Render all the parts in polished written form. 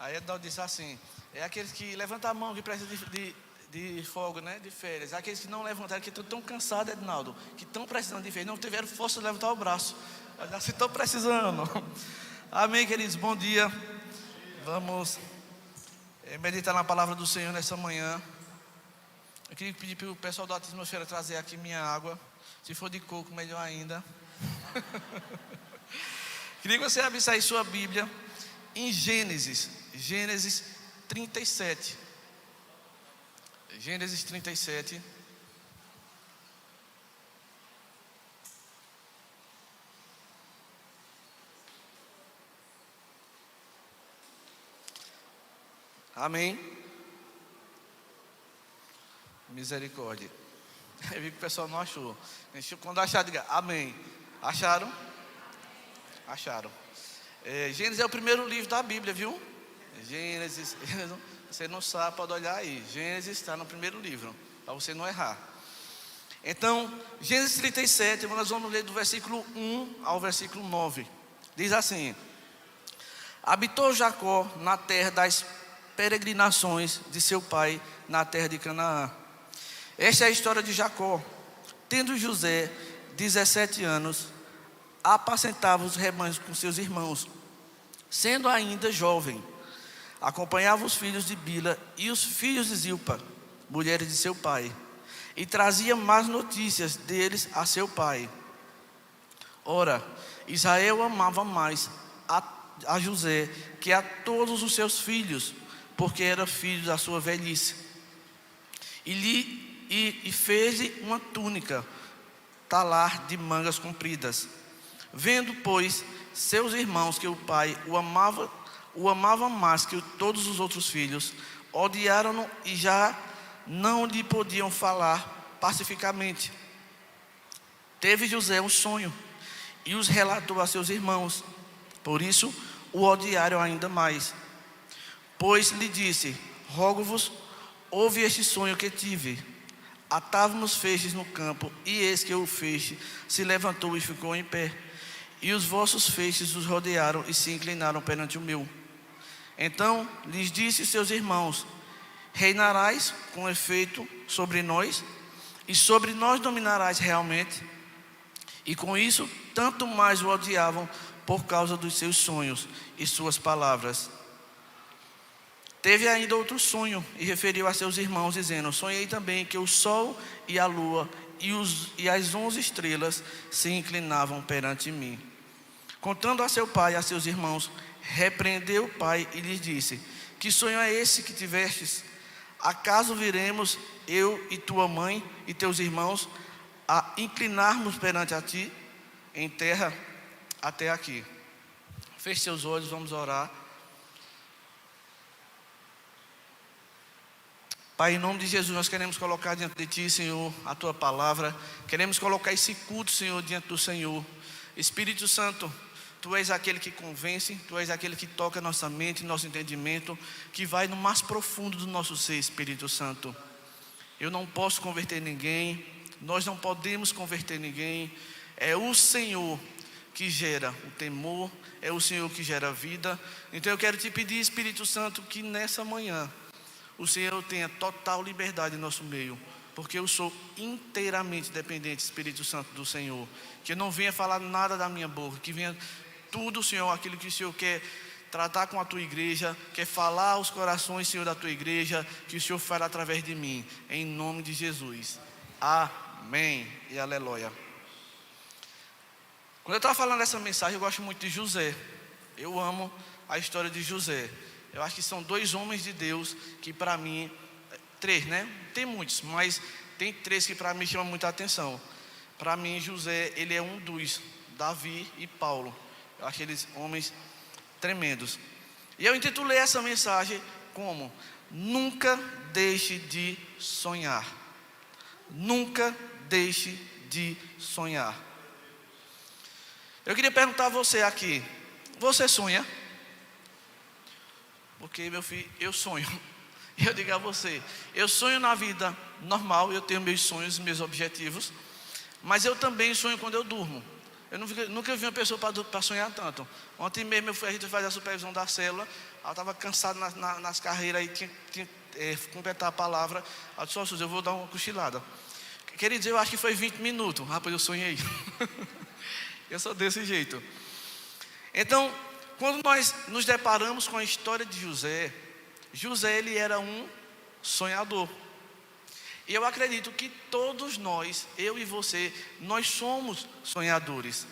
Aí Ednaldo disse assim: é aqueles que levantam a mão que precisa de folga, né? De férias. Aqueles que não levantaram, que estão tão cansados, Ednaldo, que estão precisando de férias, não tiveram força de levantar o braço. Mas assim estão precisando. Amém, queridos, bom dia. Vamos meditar na palavra do Senhor nessa manhã. Eu queria pedir para o pessoal da atmosfera trazer aqui minha água. Se for de coco, melhor ainda. Queria que você abrisse aí sua Bíblia em Gênesis 37. Gênesis 37. Amém. Misericórdia. Eu vi que o pessoal não achou. Quando achar, diga amém. Acharam? Acharam. Gênesis é o primeiro livro da Bíblia, viu? Gênesis. Você não sabe, pode olhar aí. Gênesis está no primeiro livro, para você não errar. Então, Gênesis 37, nós vamos ler do versículo 1 ao versículo 9. Diz assim: habitou Jacó na terra das peregrinações de seu pai, na terra de Canaã. Esta é a história de Jacó. Tendo José 17 anos, apacentava os rebanhos com seus irmãos. Sendo ainda jovem, acompanhava os filhos de Bila e os filhos de Zilpa, mulheres de seu pai, e trazia más notícias deles a seu pai. Ora, Israel amava mais a José que a todos os seus filhos, porque era filho da sua velhice. E fez-lhe uma túnica, talar de mangas compridas. Vendo, pois, seus irmãos que o pai o amava mais que todos os outros filhos, odiaram-no e já não lhe podiam falar pacificamente. Teve José um sonho e os relatou a seus irmãos. Por isso o odiaram ainda mais. Pois lhe disse: rogo-vos, ouve este sonho que tive. Atávamos feixes no campo, e eis que o feixe se levantou e ficou em pé. E os vossos feixes os rodearam e se inclinaram perante o meu. Então lhes disse seus irmãos: reinarás com efeito sobre nós, e sobre nós dominarás realmente. E com isso tanto mais o odiavam por causa dos seus sonhos e suas palavras. Teve ainda outro sonho e referiu a seus irmãos, dizendo: sonhei também que o sol e a lua e as 11 estrelas se inclinavam perante mim. Contando a seu pai e a seus irmãos, repreendeu o pai e lhes disse: que sonho é esse que tivestes? Acaso viremos eu e tua mãe e teus irmãos a inclinarmos perante a ti em terra até aqui? Feche seus olhos, vamos orar. Pai, em nome de Jesus, nós queremos colocar diante de Ti, Senhor, a Tua palavra. Queremos colocar esse culto, Senhor, diante do Senhor. Espírito Santo, Tu és aquele que convence, Tu és aquele que toca nossa mente, nosso entendimento, que vai no mais profundo do nosso ser, Espírito Santo. Eu não posso converter ninguém, nós não podemos converter ninguém. É o Senhor que gera o temor, é o Senhor que gera a vida. Então eu quero Te pedir, Espírito Santo, que nessa manhã o Senhor tenha total liberdade em nosso meio, porque eu sou inteiramente dependente, Espírito Santo, do Senhor. Que eu não venha falar nada da minha boca, que venha tudo, Senhor, aquilo que o Senhor quer tratar com a Tua igreja, quer falar aos corações, Senhor, da Tua igreja, que o Senhor fará através de mim, em nome de Jesus. Amém e aleluia. Quando eu estava falando dessa mensagem, eu gosto muito de José. Eu amo a história de José. Eu acho que são dois homens de Deus que para mim, três, né? Tem muitos, mas tem três que para mim chamam muita atenção. Para mim, José, ele é um dos, Davi e Paulo. Eu acho eles homens tremendos. E eu intitulei essa mensagem como: nunca deixe de sonhar. Nunca deixe de sonhar. Eu queria perguntar a você aqui: você sonha? Porque, meu filho, eu sonho. E eu digo a você, eu sonho na vida normal, eu tenho meus sonhos, meus objetivos, mas eu também sonho quando eu durmo. Eu nunca vi uma pessoa para sonhar tanto. Ontem mesmo a gente fazia a supervisão da célula. Ela estava cansada nas carreiras e tinha que completar a palavra. Ela disse: eu vou dar uma cochilada. Queridos, eu acho que foi 20 minutos. Rapaz, eu sonhei. Eu sou desse jeito. Então, quando nós nos deparamos com a história de José, José ele era um sonhador. E eu acredito que todos nós, eu e você, nós somos sonhadores.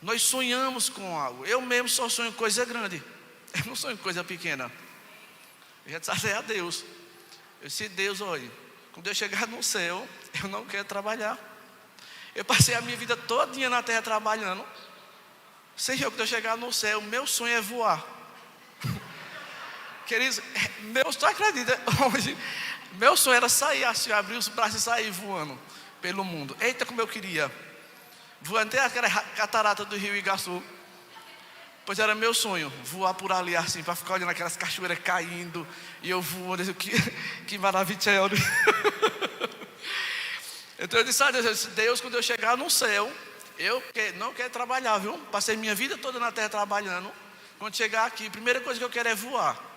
Nós sonhamos com algo. Eu mesmo só sonho coisa grande. Eu não sonho coisa pequena. Eu já disse a Deus. Eu disse: Deus, olha, quando eu chegar no céu, eu não quero trabalhar. Eu passei a minha vida todinha na terra trabalhando. Senhor, quando eu chegar no céu, meu sonho é voar. Queridos, tu acredita? Hoje, meu sonho era sair assim, abrir os braços e sair voando pelo mundo. Eita, como eu queria. Voando até aquela catarata do Rio Iguaçu. Pois era meu sonho, voar por ali assim, para ficar olhando aquelas cachoeiras caindo. E eu voando, que maravilha. Então eu disse a Deus: Deus, quando eu chegar no céu, eu não quero trabalhar, viu? Passei minha vida toda na terra trabalhando. Quando chegar aqui, a primeira coisa que eu quero é voar.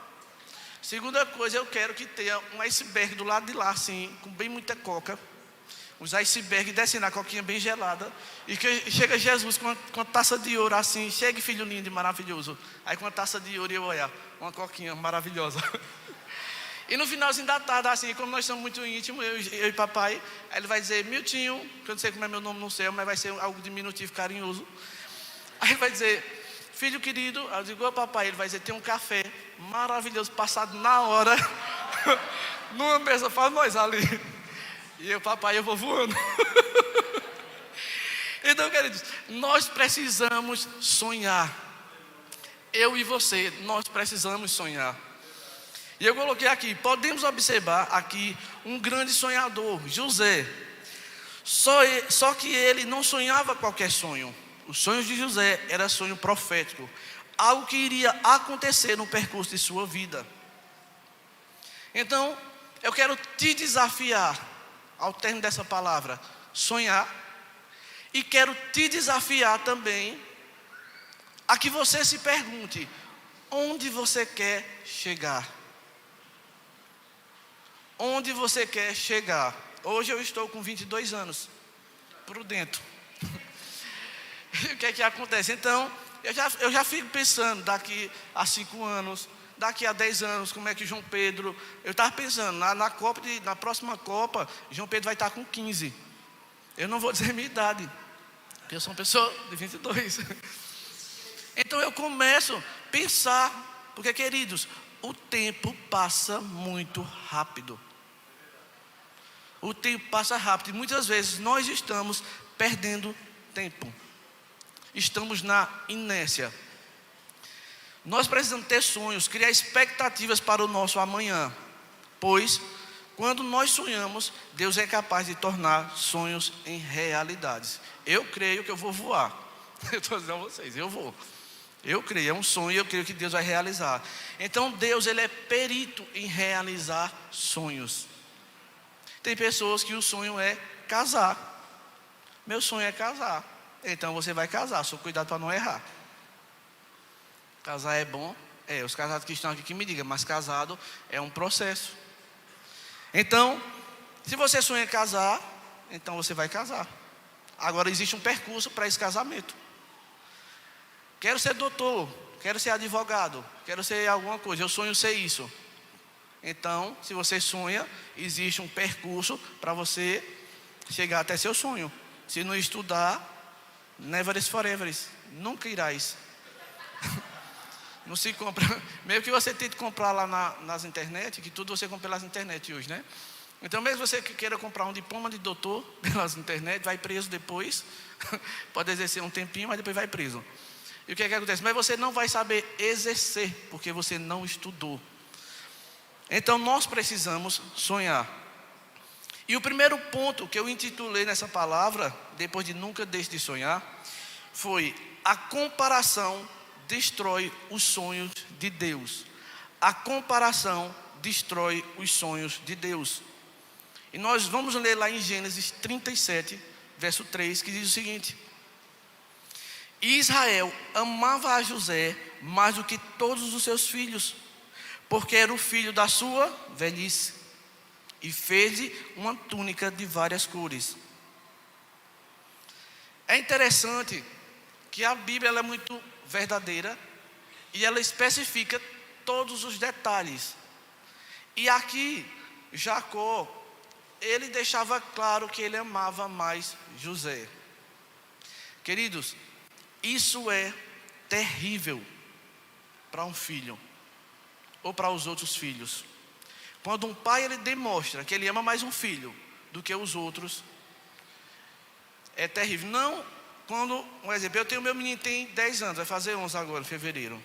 Segunda coisa, eu quero que tenha um iceberg do lado de lá, assim, com bem muita coca. Os icebergs descendo a coquinha bem gelada. E que chega Jesus com uma taça de ouro assim: chegue, filho lindo e maravilhoso. Aí com uma taça de ouro eu olhar, uma coquinha maravilhosa. E no finalzinho da tarde, assim, como nós somos muito íntimos, eu e papai, aí ele vai dizer: Miltinho, que eu não sei como é meu nome no céu, mas vai ser algo diminutivo, carinhoso. Aí ele vai dizer: filho querido, eu digo: ô papai, ele vai dizer: tem um café maravilhoso, passado na hora, numa mesa para nós ali. E eu, papai, eu vou voando. Então, queridos, nós precisamos sonhar. Eu e você, nós precisamos sonhar. E eu coloquei aqui, podemos observar aqui um grande sonhador, José. Só que ele não sonhava qualquer sonho. Os sonhos de José era sonho profético, algo que iria acontecer no percurso de sua vida. Então, eu quero te desafiar, ao término dessa palavra, sonhar. E quero te desafiar também a que você se pergunte: onde você quer chegar? Onde você quer chegar? Hoje eu estou com 22 anos, prudente. O que é que acontece? Então, eu já fico pensando, daqui a 5 anos, daqui a 10 anos, como é que João Pedro... Eu estava pensando, na próxima Copa, João Pedro vai estar com 15. Eu não vou dizer minha idade, porque eu sou uma pessoa de 22. Então eu começo a pensar, porque, queridos, o tempo passa muito rápido. O tempo passa rápido e muitas vezes nós estamos perdendo tempo. Estamos na inércia. Nós precisamos ter sonhos, criar expectativas para o nosso amanhã. Pois, quando nós sonhamos, Deus é capaz de tornar sonhos em realidades. Eu creio que eu vou voar. Eu estou dizendo a vocês, eu vou. Eu creio, é um sonho e eu creio que Deus vai realizar. Então Deus, ele é perito em realizar sonhos. Tem pessoas que o sonho é casar. Meu sonho é casar. Então você vai casar, só cuidado para não errar. Casar é bom? Os casados que estão aqui que me digam, mas casado é um processo. Então, se você sonha em casar, então você vai casar. Agora existe um percurso para esse casamento. Quero ser doutor, quero ser advogado, quero ser alguma coisa, eu sonho ser isso. Então, se você sonha, existe um percurso para você chegar até seu sonho. Se não estudar, never is forever, nunca irás. Não se compra, mesmo que você tente comprar lá nas internet, que tudo você compra pelas internet hoje, né? Então, mesmo você que queira comprar um diploma de doutor pelas internet, vai preso depois. Pode exercer um tempinho, mas depois vai preso. E o que é que acontece? Mas você não vai saber exercer, porque você não estudou. Então nós precisamos sonhar. E o primeiro ponto que eu intitulei nessa palavra, depois de nunca deixe de sonhar, foi: a comparação destrói os sonhos de Deus. A comparação destrói os sonhos de Deus. E nós vamos ler lá em Gênesis 37, verso 3, que diz o seguinte: E Israel amava a José mais do que todos os seus filhos, porque era o filho da sua velhice, e fez-lhe uma túnica de várias cores. É interessante que a Bíblia ela é muito verdadeira e ela especifica todos os detalhes. E aqui, Jacó, ele deixava claro que ele amava mais José. Queridos, isso é terrível para um filho ou para os outros filhos. Quando um pai ele demonstra que ele ama mais um filho do que os outros, é terrível. Não, quando, um exemplo, eu tenho meu menino tem 10 anos, vai fazer 11 agora, em fevereiro.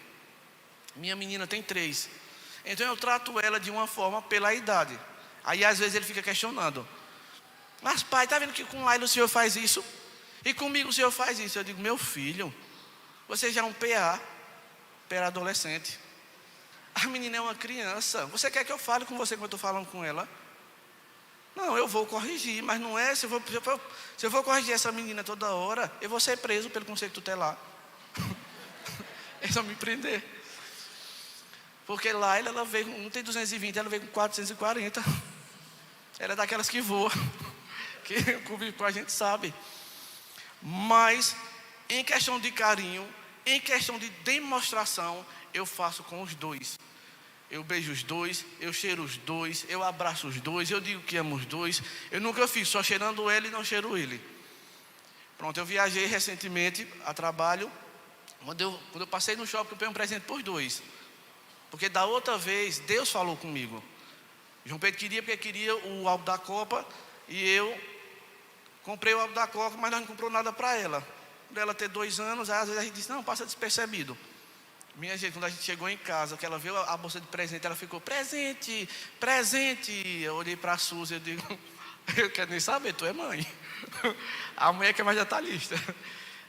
Minha menina tem 3. Então eu trato ela de uma forma pela idade. Aí às vezes ele fica questionando: mas pai, está vendo que com Laila o senhor faz isso? E comigo o senhor faz isso? Eu digo: meu filho, você já é um PA, adolescente. A menina é uma criança. Você quer que eu fale com você quando eu estou falando com ela? Não, eu vou corrigir, mas não é. Se eu for corrigir essa menina toda hora, eu vou ser preso pelo conselho tutelar. Eles vão me prender. Porque Laila, ela veio, não tem 220, ela veio com 440. Ela é daquelas que voa. Que convive com a gente sabe. Mas, em questão de carinho, em questão de demonstração, eu faço com os dois. Eu beijo os dois, eu cheiro os dois, eu abraço os dois, eu digo que amo os dois. Eu nunca fiz só cheirando ele e não cheiro ele. Pronto, eu viajei recentemente a trabalho. Quando eu passei no shopping, eu peguei um presente para os dois. Porque da outra vez, Deus falou comigo. João Pedro queria, porque queria o álbum da Copa. E eu comprei o álbum da Copa, mas não comprou nada para ela. Por ela ter 2 anos, às vezes a gente disse: não, passa despercebido. Minha gente, quando a gente chegou em casa, que ela viu a bolsa de presente, ela ficou: presente, presente. Eu olhei para a Suzy e digo: eu quero nem saber, tu é mãe. A mãe é que é mais detalhista.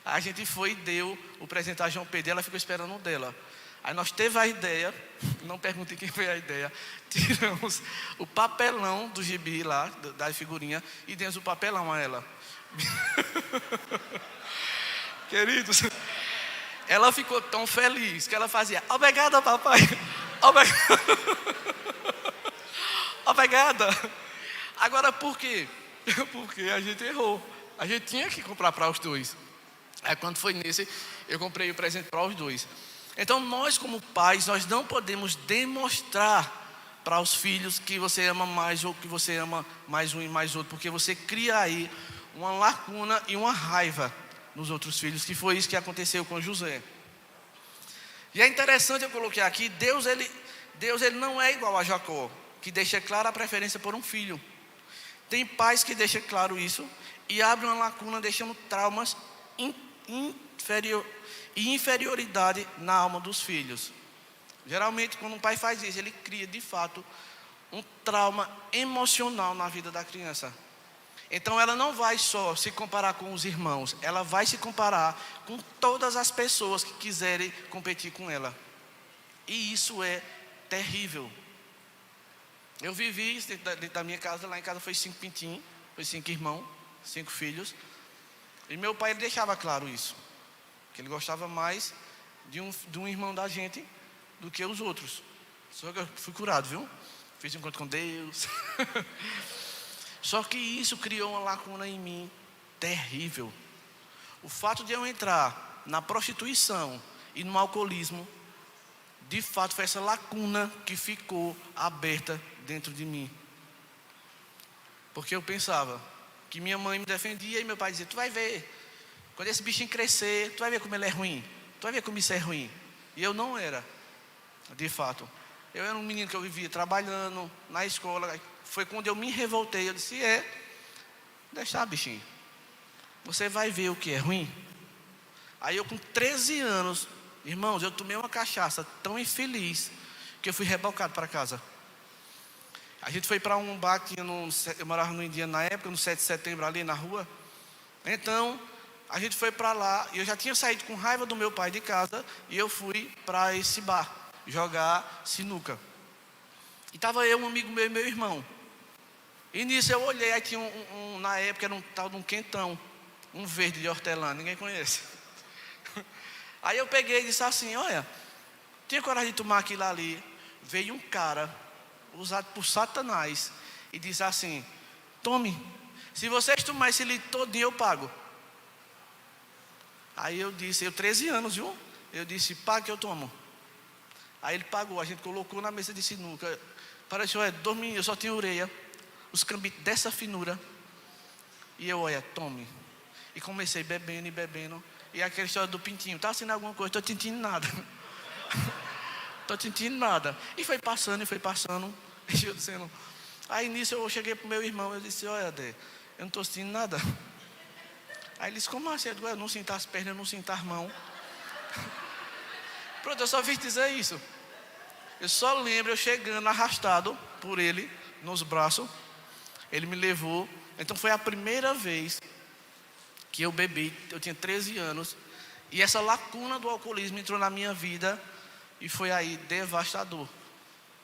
A gente foi e deu o presente a João Pedro, ela ficou esperando o dela. Aí nós teve a ideia, não perguntem quem foi a ideia, tiramos o papelão do gibi lá, da figurinha, e demos o papelão a ela. Queridos, ela ficou tão feliz que ela fazia: obrigada, papai, obrigada. Obrigada. Agora por quê? Porque a gente errou. A gente tinha que comprar para os dois. Aí quando foi nesse, eu comprei o presente para os dois. Então nós como pais, nós não podemos demonstrar para os filhos que você ama mais ou que você ama mais um e mais outro, porque você cria aí uma lacuna e uma raiva nos outros filhos, que foi isso que aconteceu com José. E é interessante, eu coloquei aqui, Deus ele não é igual a Jacó, que deixa clara a preferência por um filho. Tem pais que deixam claro isso e abrem uma lacuna, deixando traumas inferioridade na alma dos filhos. Geralmente, quando um pai faz isso, ele cria de fato um trauma emocional na vida da criança. Então ela não vai só se comparar com os irmãos, ela vai se comparar com todas as pessoas que quiserem competir com ela. E isso é terrível. Eu vivi isso dentro da minha casa. Lá em casa foi 5 pintinhos, foi 5 irmãos, 5 filhos. E meu pai ele deixava claro isso, que ele gostava mais de um irmão da gente do que os outros. Só que eu fui curado, viu? Fiz um encontro com Deus. Só que isso criou uma lacuna em mim terrível. O fato de eu entrar na prostituição e no alcoolismo, de fato foi essa lacuna que ficou aberta dentro de mim. Porque eu pensava que minha mãe me defendia e meu pai dizia: tu vai ver, quando esse bichinho crescer, tu vai ver como ele é ruim, tu vai ver como isso é ruim. E eu não era, de fato. Eu era um menino que eu vivia trabalhando na escola. Foi quando eu me revoltei, eu disse: deixa, bichinho, você vai ver o que é ruim. Aí eu com 13 anos, irmãos, eu tomei uma cachaça tão infeliz que eu fui rebocado para casa. A gente foi para um bar que eu morava no Indiana na época, no 7 de setembro ali na rua. Então a gente foi para lá, e eu já tinha saído com raiva do meu pai de casa, e eu fui para esse bar jogar sinuca. E estava eu, um amigo meu e meu irmão. E nisso eu olhei, aí tinha na época era um tal de um quentão, um verde de hortelã, ninguém conhece. Aí eu peguei e disse assim: olha, tinha coragem de tomar aquilo ali. Veio um cara, usado por Satanás, e disse assim: tome, se vocês tomarem esse litro todinho eu pago. Aí eu disse, eu 13 anos, viu? Eu disse: paga que eu tomo. Aí ele pagou, a gente colocou na mesa de sinuca. Pareceu, dormi, eu só tinha orelha, os cambitos dessa finura. E eu, olha, tome. E comecei bebendo e bebendo. E aquela história do pintinho, tá sentindo alguma coisa? Estou sentindo nada. Estou sentindo nada. E foi passando, e foi passando. E eu dizendo. Aí nisso eu cheguei pro meu irmão, eu disse: olha, Adé, eu não estou sentindo nada. Aí ele disse: como assim? Eu não sinto as pernas, eu não sinto as mãos. Pronto, eu só fiz dizer isso. Eu só lembro eu chegando arrastado por ele, nos braços. Ele me levou. Então foi a primeira vez que eu bebi. Eu tinha 13 anos. E essa lacuna do alcoolismo entrou na minha vida. E foi aí devastador.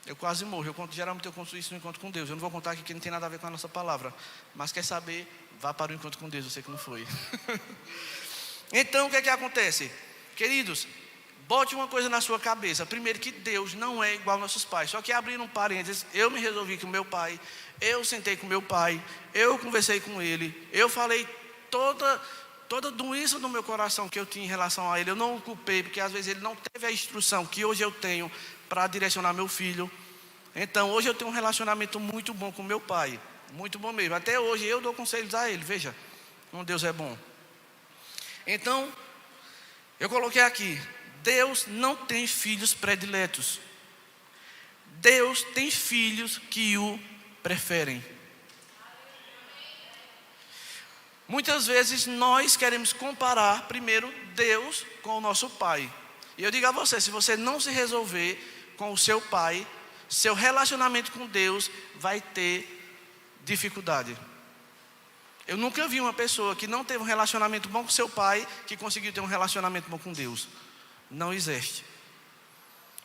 Eu quase morro. Geralmente eu conto isso no encontro com Deus. Eu não vou contar aqui que não tem nada a ver com a nossa palavra. Mas quer saber? Vá para o encontro com Deus. Eu sei que não foi. Então o que é que acontece? Queridos, bote uma coisa na sua cabeça. Primeiro, que Deus não é igual aos nossos pais. Só que abrindo um parênteses, eu me resolvi com meu pai. Eu sentei com meu pai. Eu conversei com ele. Eu falei toda doença do meu coração que eu tinha em relação a ele. Eu não o culpei, porque às vezes ele não teve a instrução que hoje eu tenho para direcionar meu filho. Então hoje eu tenho um relacionamento muito bom com meu pai. Muito bom mesmo. Até hoje eu dou conselhos a ele. Veja como Deus é bom. Então eu coloquei aqui: Deus não tem filhos prediletos. Deus tem filhos que o preferem. Muitas vezes nós queremos comparar primeiro Deus com o nosso pai. E eu digo a você, se você não se resolver com o seu pai, seu relacionamento com Deus vai ter dificuldade. Eu nunca vi uma pessoa que não teve um relacionamento bom com seu pai, que conseguiu ter um relacionamento bom com Deus. Não existe.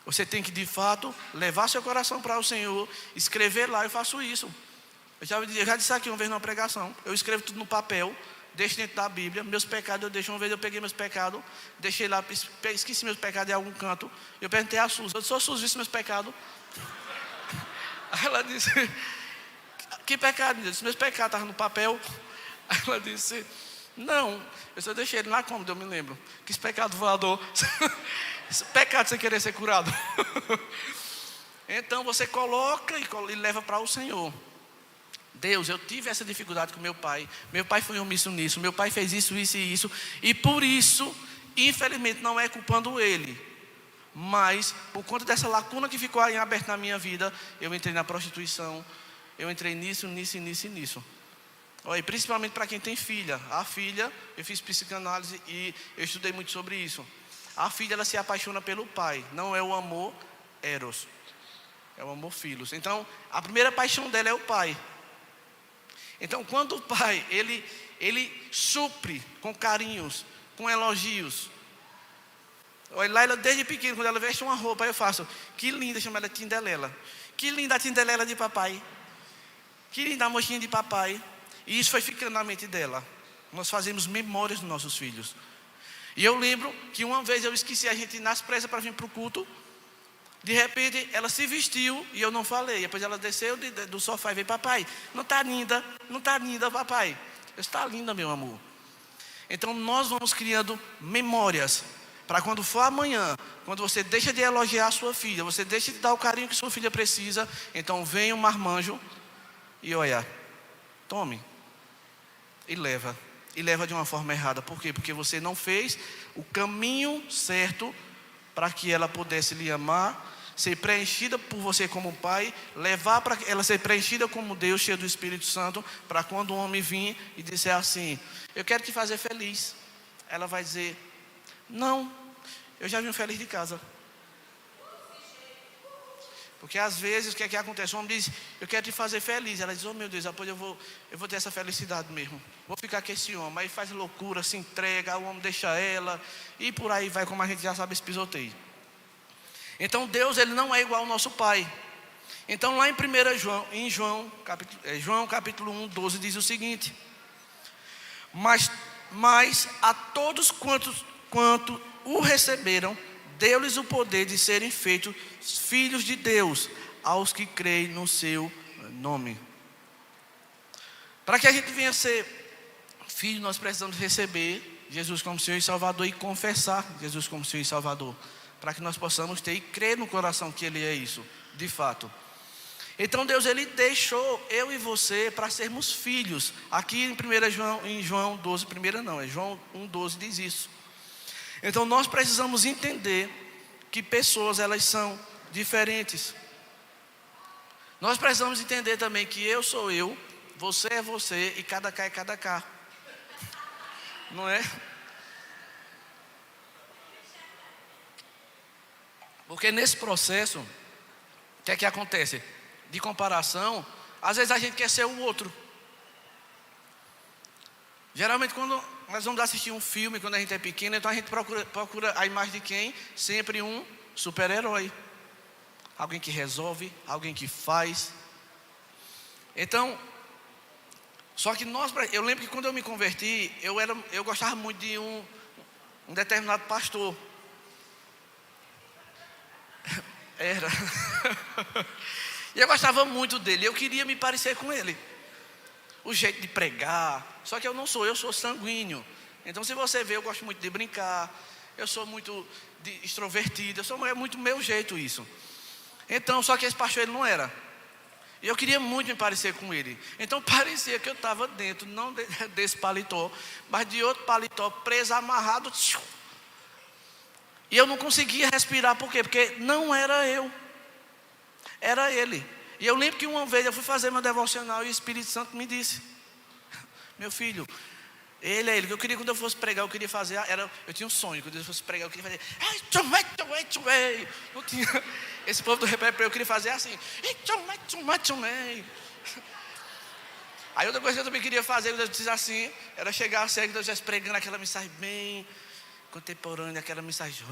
Você tem que de fato levar seu coração para o Senhor, escrever lá. Eu faço isso. Eu já disse aqui uma vez numa pregação. Eu escrevo tudo no papel, deixo dentro da Bíblia. Meus pecados eu deixo. Uma vez eu peguei meus pecados, deixei lá, esqueci meus pecados em algum canto. Eu perguntei a Suzy: eu sou Suzy, disse meus pecados. Aí ela disse: que pecado? Eu disse: meus pecados estavam no papel. Aí ela disse: não, eu só deixei ele na cômoda, eu me lembro. Que esse pecado voador. Esse pecado sem querer ser curado. Então você coloca e leva para o Senhor. Deus, eu tive essa dificuldade com meu pai. Meu pai foi omisso nisso. Meu pai fez isso, isso e isso. E por isso, infelizmente, não é culpando ele. Mas, por conta dessa lacuna que ficou aí aberta na minha vida, eu entrei na prostituição. Eu entrei nisso. Olha, principalmente para quem tem filha. A filha, eu fiz psicanálise e eu estudei muito sobre isso. A filha, ela se apaixona pelo pai. Não é o amor eros. É o amor filos. Então, a primeira paixão dela é o pai. Então, quando o pai, ele supre com carinhos, com elogios. Olha, lá ela desde pequena, quando ela veste uma roupa, eu faço: que linda, chama ela Tindelela. Que linda a Tindelela de papai. Que linda a mochinha de papai. E isso foi ficando na mente dela. Nós fazemos memórias dos nossos filhos. E eu lembro que uma vez eu esqueci a gente nas pressas para vir para o culto. De repente ela se vestiu e eu não falei. Depois ela desceu do sofá e veio: papai, não está linda, papai. Eu: está linda, meu amor. Então nós vamos criando memórias para quando for amanhã, quando você deixa de elogiar a sua filha, você deixa de dar o carinho que sua filha precisa, então vem um marmanjo e olha, tome e leva. E leva de uma forma errada. Por quê? Porque você não fez o caminho certo para que ela pudesse lhe amar, ser preenchida por você como pai, levar para ela ser preenchida como Deus, cheia do Espírito Santo, para quando o homem vir e disser assim: eu quero te fazer feliz, ela vai dizer: não, eu já vim feliz de casa. Porque às vezes o que é que acontece? O homem diz: eu quero te fazer feliz. Ela diz: oh meu Deus, depois eu vou ter essa felicidade mesmo. Vou ficar com esse homem. Aí faz loucura, se entrega, o homem deixa ela. E por aí vai, como a gente já sabe, esse pisoteio. Então Deus, ele não é igual ao nosso pai. Então lá em João capítulo 1, 12 diz o seguinte: mas a todos quanto o receberam, deu-lhes o poder de serem feitos filhos de Deus, aos que creem no seu nome. Para que a gente venha ser filho, nós precisamos receber Jesus como Senhor e Salvador e confessar Jesus como Senhor e Salvador, para que nós possamos ter e crer no coração que Ele é isso, de fato. Então Deus, Ele deixou eu e você para sermos filhos. Aqui em João 12, João 1,12 diz isso. Então nós precisamos entender que pessoas, elas são diferentes. Nós precisamos entender também que eu sou eu, você é você e cada cá é cada cá. Não é? Porque nesse processo, o que é que acontece? De comparação, às vezes a gente quer ser o outro. Geralmente quando nós vamos assistir um filme, quando a gente é pequeno, então a gente procura a imagem de quem? Sempre um super-herói. Alguém que resolve, alguém que faz. Então, só que eu lembro que quando eu me converti, eu gostava muito de um determinado pastor. Era. E eu gostava muito dele, eu queria me parecer com ele. O jeito de pregar, só que eu sou sanguíneo. Então se você vê, eu gosto muito de brincar, eu sou muito extrovertido, é muito meu jeito isso. Então, só que esse pastor ele não era. E eu queria muito me parecer com ele. Então parecia que eu estava dentro, não desse paletó, mas de outro paletó, preso, amarrado. E eu não conseguia respirar, por quê? Porque não era eu, era ele. E eu lembro que uma vez eu fui fazer meu devocional e o Espírito Santo me disse: meu filho, ele é ele. Eu queria, quando eu fosse pregar, eu queria fazer, eu tinha um sonho, quando eu fosse pregar, eu queria fazer, não tinha, esse povo do repente, eu queria fazer assim, aí outra coisa que eu também queria fazer, quando eu disse assim, era chegar assim, quando eu estivesse pregando aquela mensagem bem contemporânea, aquela mensagem,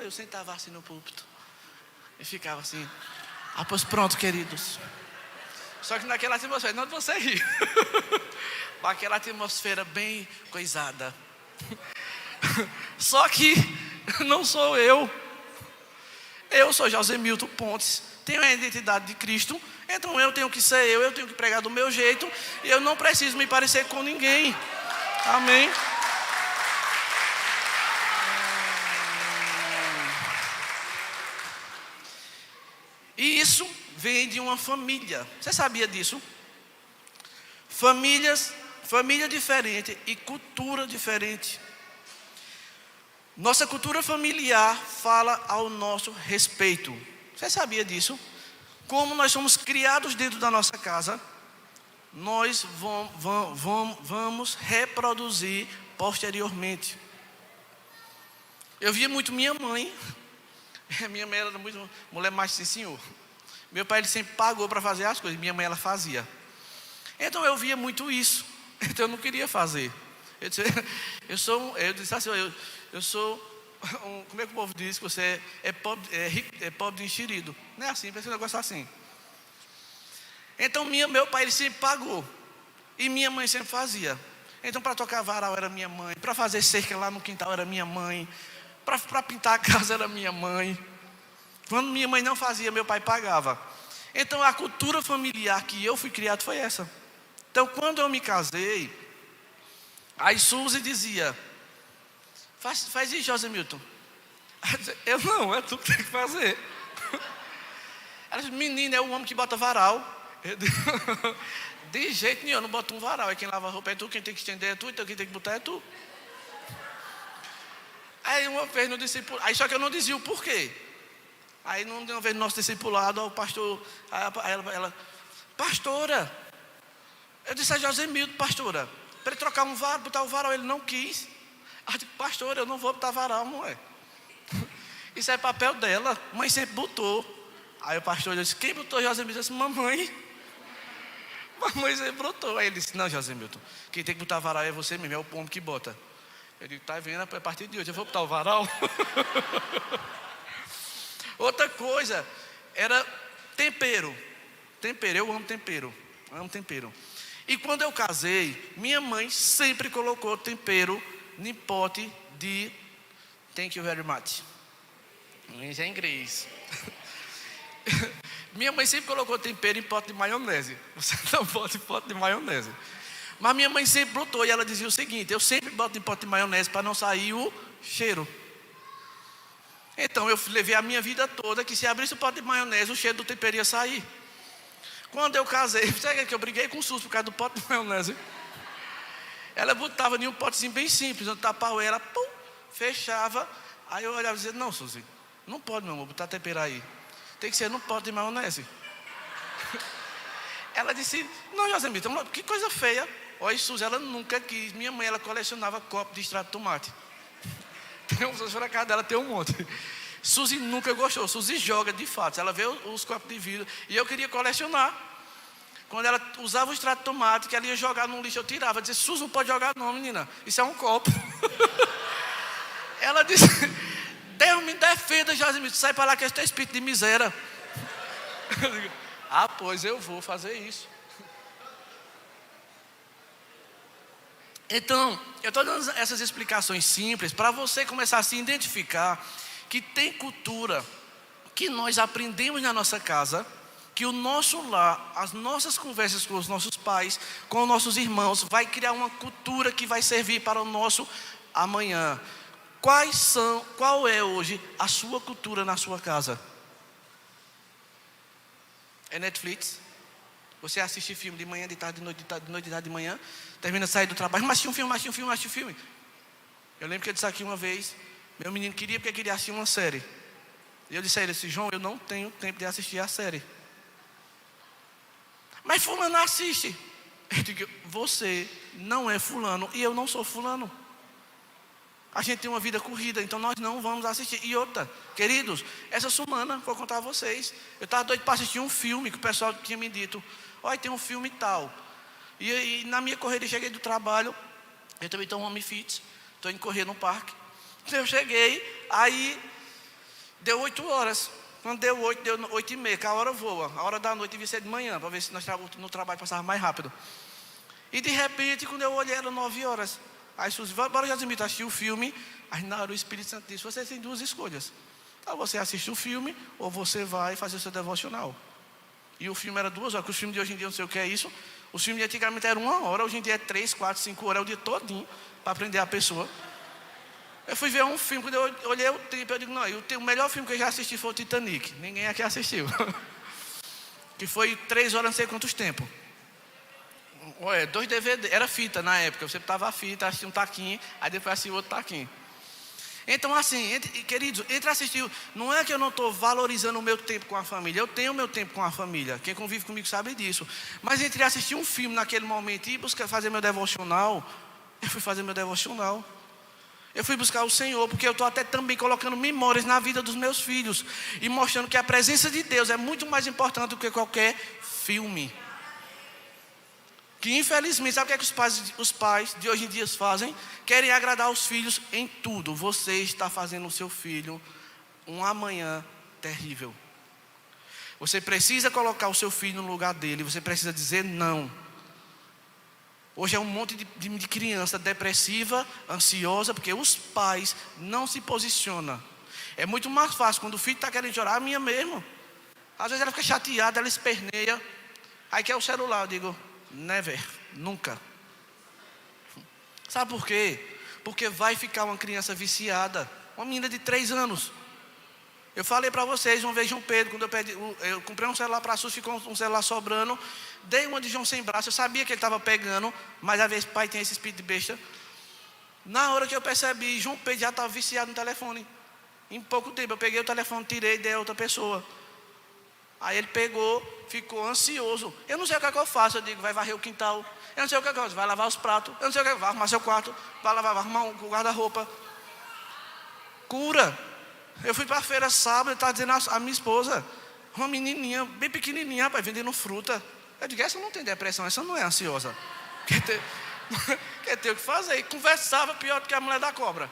eu sentava assim no púlpito e ficava assim, pois pronto, queridos. Só que naquela atmosfera, não você rir, aquela atmosfera bem coisada. Só que não sou eu sou Josemilton Pontes, tenho a identidade de Cristo, então eu tenho que ser eu tenho que pregar do meu jeito, e eu não preciso me parecer com ninguém. Amém. E isso vem de uma família. Você sabia disso? Família diferente e cultura diferente. Nossa cultura familiar fala ao nosso respeito. Você sabia disso? Como nós somos criados dentro da nossa casa, nós vamos reproduzir posteriormente. Eu via muito minha mãe. Minha mãe era muito mulher mais sim, senhor. Meu pai ele sempre pagou para fazer as coisas, minha mãe ela fazia. Então eu via muito isso. Então eu não queria fazer. Eu disse assim, eu sou como é que o povo diz que você é pobre de enxerido? Não é assim, pensa um negócio assim. Então meu pai ele sempre pagou e minha mãe sempre fazia. Então para tocar varal era minha mãe, para fazer cerca lá no quintal era minha mãe, para pintar a casa era minha mãe. Quando minha mãe não fazia, meu pai pagava. Então a cultura familiar que eu fui criado foi essa. Então quando eu me casei, a Suzy dizia: faz isso, Josemilton. Eu não, é tu que tem que fazer. Ela disse: menina, é o homem que bota varal. Eu disse, de jeito nenhum, eu não boto um varal. É quem lava a roupa é tu, quem tem que estender é tu, então quem tem que botar é tu. Aí uma vez no discipulado, aí só que eu não dizia o porquê. Aí uma vez no nosso discipulado, o pastor, ela, pastora, eu disse a Josemilton, pastora, para ele trocar um varal, botar o varal, ele não quis. Aí eu disse: pastora, eu não vou botar varal, mulher. Isso é papel dela, mãe sempre botou. Aí o pastor disse: quem botou, Josemilton? Eu disse: mamãe. Mamãe sempre botou. Aí ele disse: não, Josemilton, quem tem que botar varal é você mesmo, é o homem que bota. Eu digo: tá vendo, a partir de hoje eu vou botar o varal. Outra coisa era tempero. Eu amo tempero. E quando eu casei, minha mãe sempre colocou tempero em pote de thank you very much. Isso é inglês. Minha mãe sempre colocou tempero em pote de maionese. Você não bota em pote de maionese. Mas minha mãe sempre botou e ela dizia o seguinte: eu sempre boto em pote de maionese para não sair o cheiro. Então eu levei a minha vida toda que se abrisse o pote de maionese, o cheiro do tempero ia sair. Quando eu casei, sabe que eu briguei com o SUS por causa do pote de maionese? Ela botava em um potezinho bem simples, onde tapava ela, pum, fechava. Aí eu olhava e dizia: não, Suzy, não pode, meu amor, botar tempero aí. Tem que ser no pote de maionese. Ela disse: não, Josemita, que coisa feia. Olha, Suzy, ela nunca quis. Minha mãe, ela colecionava copo de extrato de tomate. Na casa dela tem um monte. Suzy nunca gostou. Suzy joga de fato. Ela vê os copos de vidro. E eu queria colecionar. Quando ela usava o extrato de tomate, que ela ia jogar no lixo, eu tirava. Eu dizia: Suzy, não pode jogar não, menina. Isso é um copo. Ela disse: Deus me defenda, Josemita. Sai para lá que este é espírito de miséria. Eu digo: ah, pois eu vou fazer isso. Então, eu estou dando essas explicações simples para você começar a se identificar que tem cultura que nós aprendemos na nossa casa, que o nosso lar, as nossas conversas com os nossos pais, com os nossos irmãos, vai criar uma cultura que vai servir para o nosso amanhã. Qual é hoje a sua cultura na sua casa? É Netflix? Você assiste filme de manhã, de tarde, de noite, de noite, de tarde, de manhã, termina de sair do trabalho, mas assiste um filme. Eu lembro que eu disse aqui uma vez, meu menino queria porque queria assistir uma série. E eu disse a ele: João, eu não tenho tempo de assistir a série. Mas fulano assiste. Eu digo: você não é fulano e eu não sou fulano. A gente tem uma vida corrida, então nós não vamos assistir. E outra, queridos, essa semana, vou contar a vocês, eu estava doido para assistir um filme que o pessoal tinha me dito: olha, tem um filme tal. E na minha corrida, cheguei do trabalho, eu também estou home fit, estou indo correr no parque. Eu cheguei, aí deu 8 horas. Quando deu 8, deu 8h30, que a hora voa. A hora da noite devia ser de manhã, para ver se nós no trabalho passava mais rápido. E de repente, quando eu olhei, eram 9 horas. Aí Suzy: bora, Josemita, assistir o filme. Aí na hora o Espírito Santo disse: você tem 2 escolhas. Ou você assiste o filme, ou você vai fazer o seu devocional. E o filme era 2 horas, porque o filme de hoje em dia, não sei o que é isso. O filme de antigamente era 1 hora, hoje em dia é 3, 4, 5 horas, é o dia todinho, para aprender a pessoa. Eu fui ver um filme, quando eu olhei o tempo, eu digo: não, o melhor filme que eu já assisti foi o Titanic. Ninguém aqui assistiu. Que foi 3 horas, não sei quantos tempos. 2 DVD, era fita na época. Você botava a fita, assistia um taquinho, aí depois assistia outro taquinho. Então assim, queridos, entre assistir, não é que eu não estou valorizando o meu tempo com a família. Eu tenho o meu tempo com a família. Quem convive comigo sabe disso. Mas entre assistir um filme naquele momento e buscar fazer meu devocional, eu fui fazer meu devocional. Eu fui buscar o Senhor, porque eu estou até também colocando memórias na vida dos meus filhos e mostrando que a presença de Deus é muito mais importante do que qualquer filme. Que infelizmente, sabe o que é que os pais de hoje em dia fazem? Querem agradar os filhos em tudo. Você está fazendo o seu filho um amanhã terrível. Você precisa colocar o seu filho no lugar dele. Você precisa dizer não. Hoje é um monte de criança depressiva, ansiosa, porque os pais não se posicionam. É muito mais fácil quando o filho está querendo chorar, a minha mesmo. Às vezes ela fica chateada, ela esperneia. Aí quer o celular, eu digo: never, nunca. Sabe por quê? Porque vai ficar uma criança viciada. Uma menina de 3 anos. Eu falei para vocês uma vez, João Pedro, quando eu comprei um celular para a Suzy, ficou um celular sobrando. Dei uma de João sem braço, eu sabia que ele estava pegando, mas às vezes o pai tem esse espírito de besta. Na hora que eu percebi, João Pedro já estava viciado no telefone. Em pouco tempo, eu peguei o telefone, tirei e dei a outra pessoa. Aí ele pegou, ficou ansioso. Eu não sei o que é que eu faço. Eu digo: vai varrer o quintal. Eu não sei o que é que eu faço. Vai lavar os pratos. Eu não sei o que é que vai arrumar seu quarto. Vai arrumar o guarda-roupa. Cura. Eu fui para a feira sábado, ele estava dizendo a minha esposa, uma menininha, bem pequenininha, rapaz, vendendo fruta. Eu digo: essa não tem depressão, essa não é ansiosa. Quer ter o que fazer. E conversava pior do que a mulher da cobra.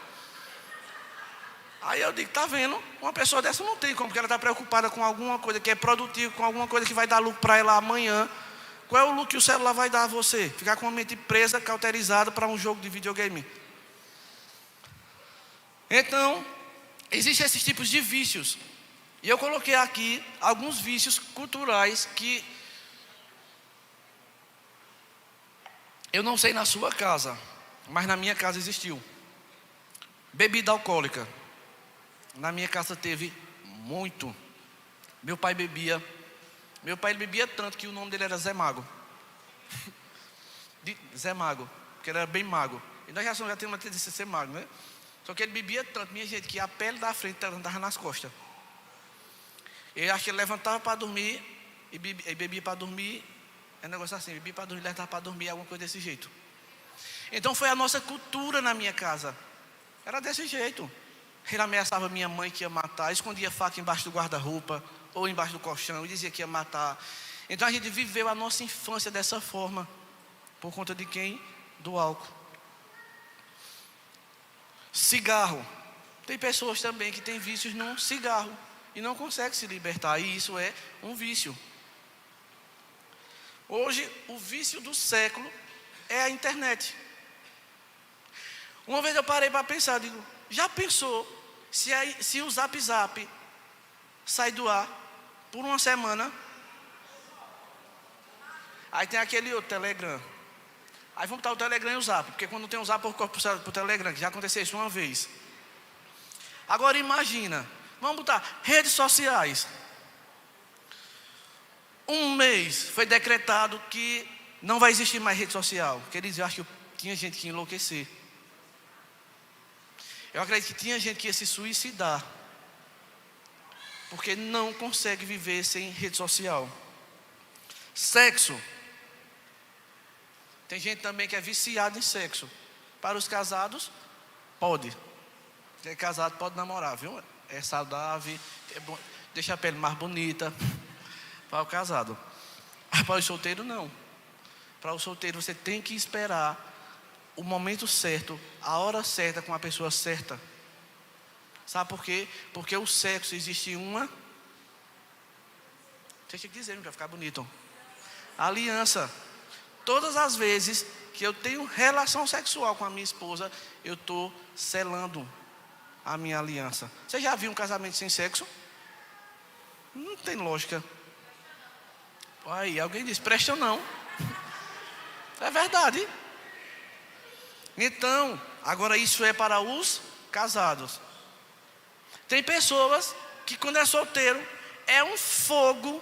Aí eu digo: tá vendo? Uma pessoa dessa não tem como, porque ela está preocupada com alguma coisa que é produtiva, com alguma coisa que vai dar lucro para ela amanhã. Qual é o lucro que o celular vai dar a você? Ficar com a mente presa, cauterizada para um jogo de videogame. Então, existem esses tipos de vícios. E eu coloquei aqui alguns vícios culturais que eu não sei na sua casa, mas na minha casa existiu. Bebida alcoólica. Na minha casa teve muito. Meu pai bebia. Meu pai bebia tanto que o nome dele era Zé Mago. Zé Mago, porque ele era bem mago. E nós já temos uma tendência a ser mago, né? Só que ele bebia tanto, minha gente, que a pele da frente andava nas costas. Eu acho que ele levantava para dormir e bebia para dormir. É um negócio assim, bebia para dormir, levantava para dormir, alguma coisa desse jeito. Então foi a nossa cultura na minha casa. Era desse jeito. Ele ameaçava minha mãe que ia matar, escondia faca embaixo do guarda-roupa ou embaixo do colchão e dizia que ia matar. Então a gente viveu a nossa infância dessa forma. Por conta de quem? Do álcool. Cigarro. Tem pessoas também que têm vícios no cigarro e não conseguem se libertar, e isso é um vício. Hoje, o vício do século é a internet. Uma vez eu parei para pensar, digo, já pensou se o Zap Zap sai do ar por uma semana? Aí tem aquele outro Telegram. Aí vamos botar o Telegram e o Zap, porque quando tem o Zap, eu corto para o Telegram, que já aconteceu isso uma vez. Agora imagina, vamos botar redes sociais. Um mês foi decretado que não vai existir mais rede social. Quer dizer, eu acho que tinha gente que ia enlouquecer. Eu acredito que tinha gente que ia se suicidar, porque não consegue viver sem rede social. Sexo. Tem gente também que é viciada em sexo. Para os casados, pode. Quem é casado pode namorar, viu? É saudável, é bom, deixa a pele mais bonita. Para o casado. Para o solteiro, não. Para o solteiro, você tem que esperar o momento certo, a hora certa, com a pessoa certa. Sabe por quê? Porque o sexo existe uma... Você tinha que dizer, para ficar bonito. Aliança. Todas as vezes que eu tenho relação sexual com a minha esposa, eu estou selando a minha aliança. Você já viu um casamento sem sexo? Não tem lógica. Aí alguém diz, presta ou não? É verdade. Então, agora isso é para os casados. Tem pessoas que quando é solteiro, é um fogo.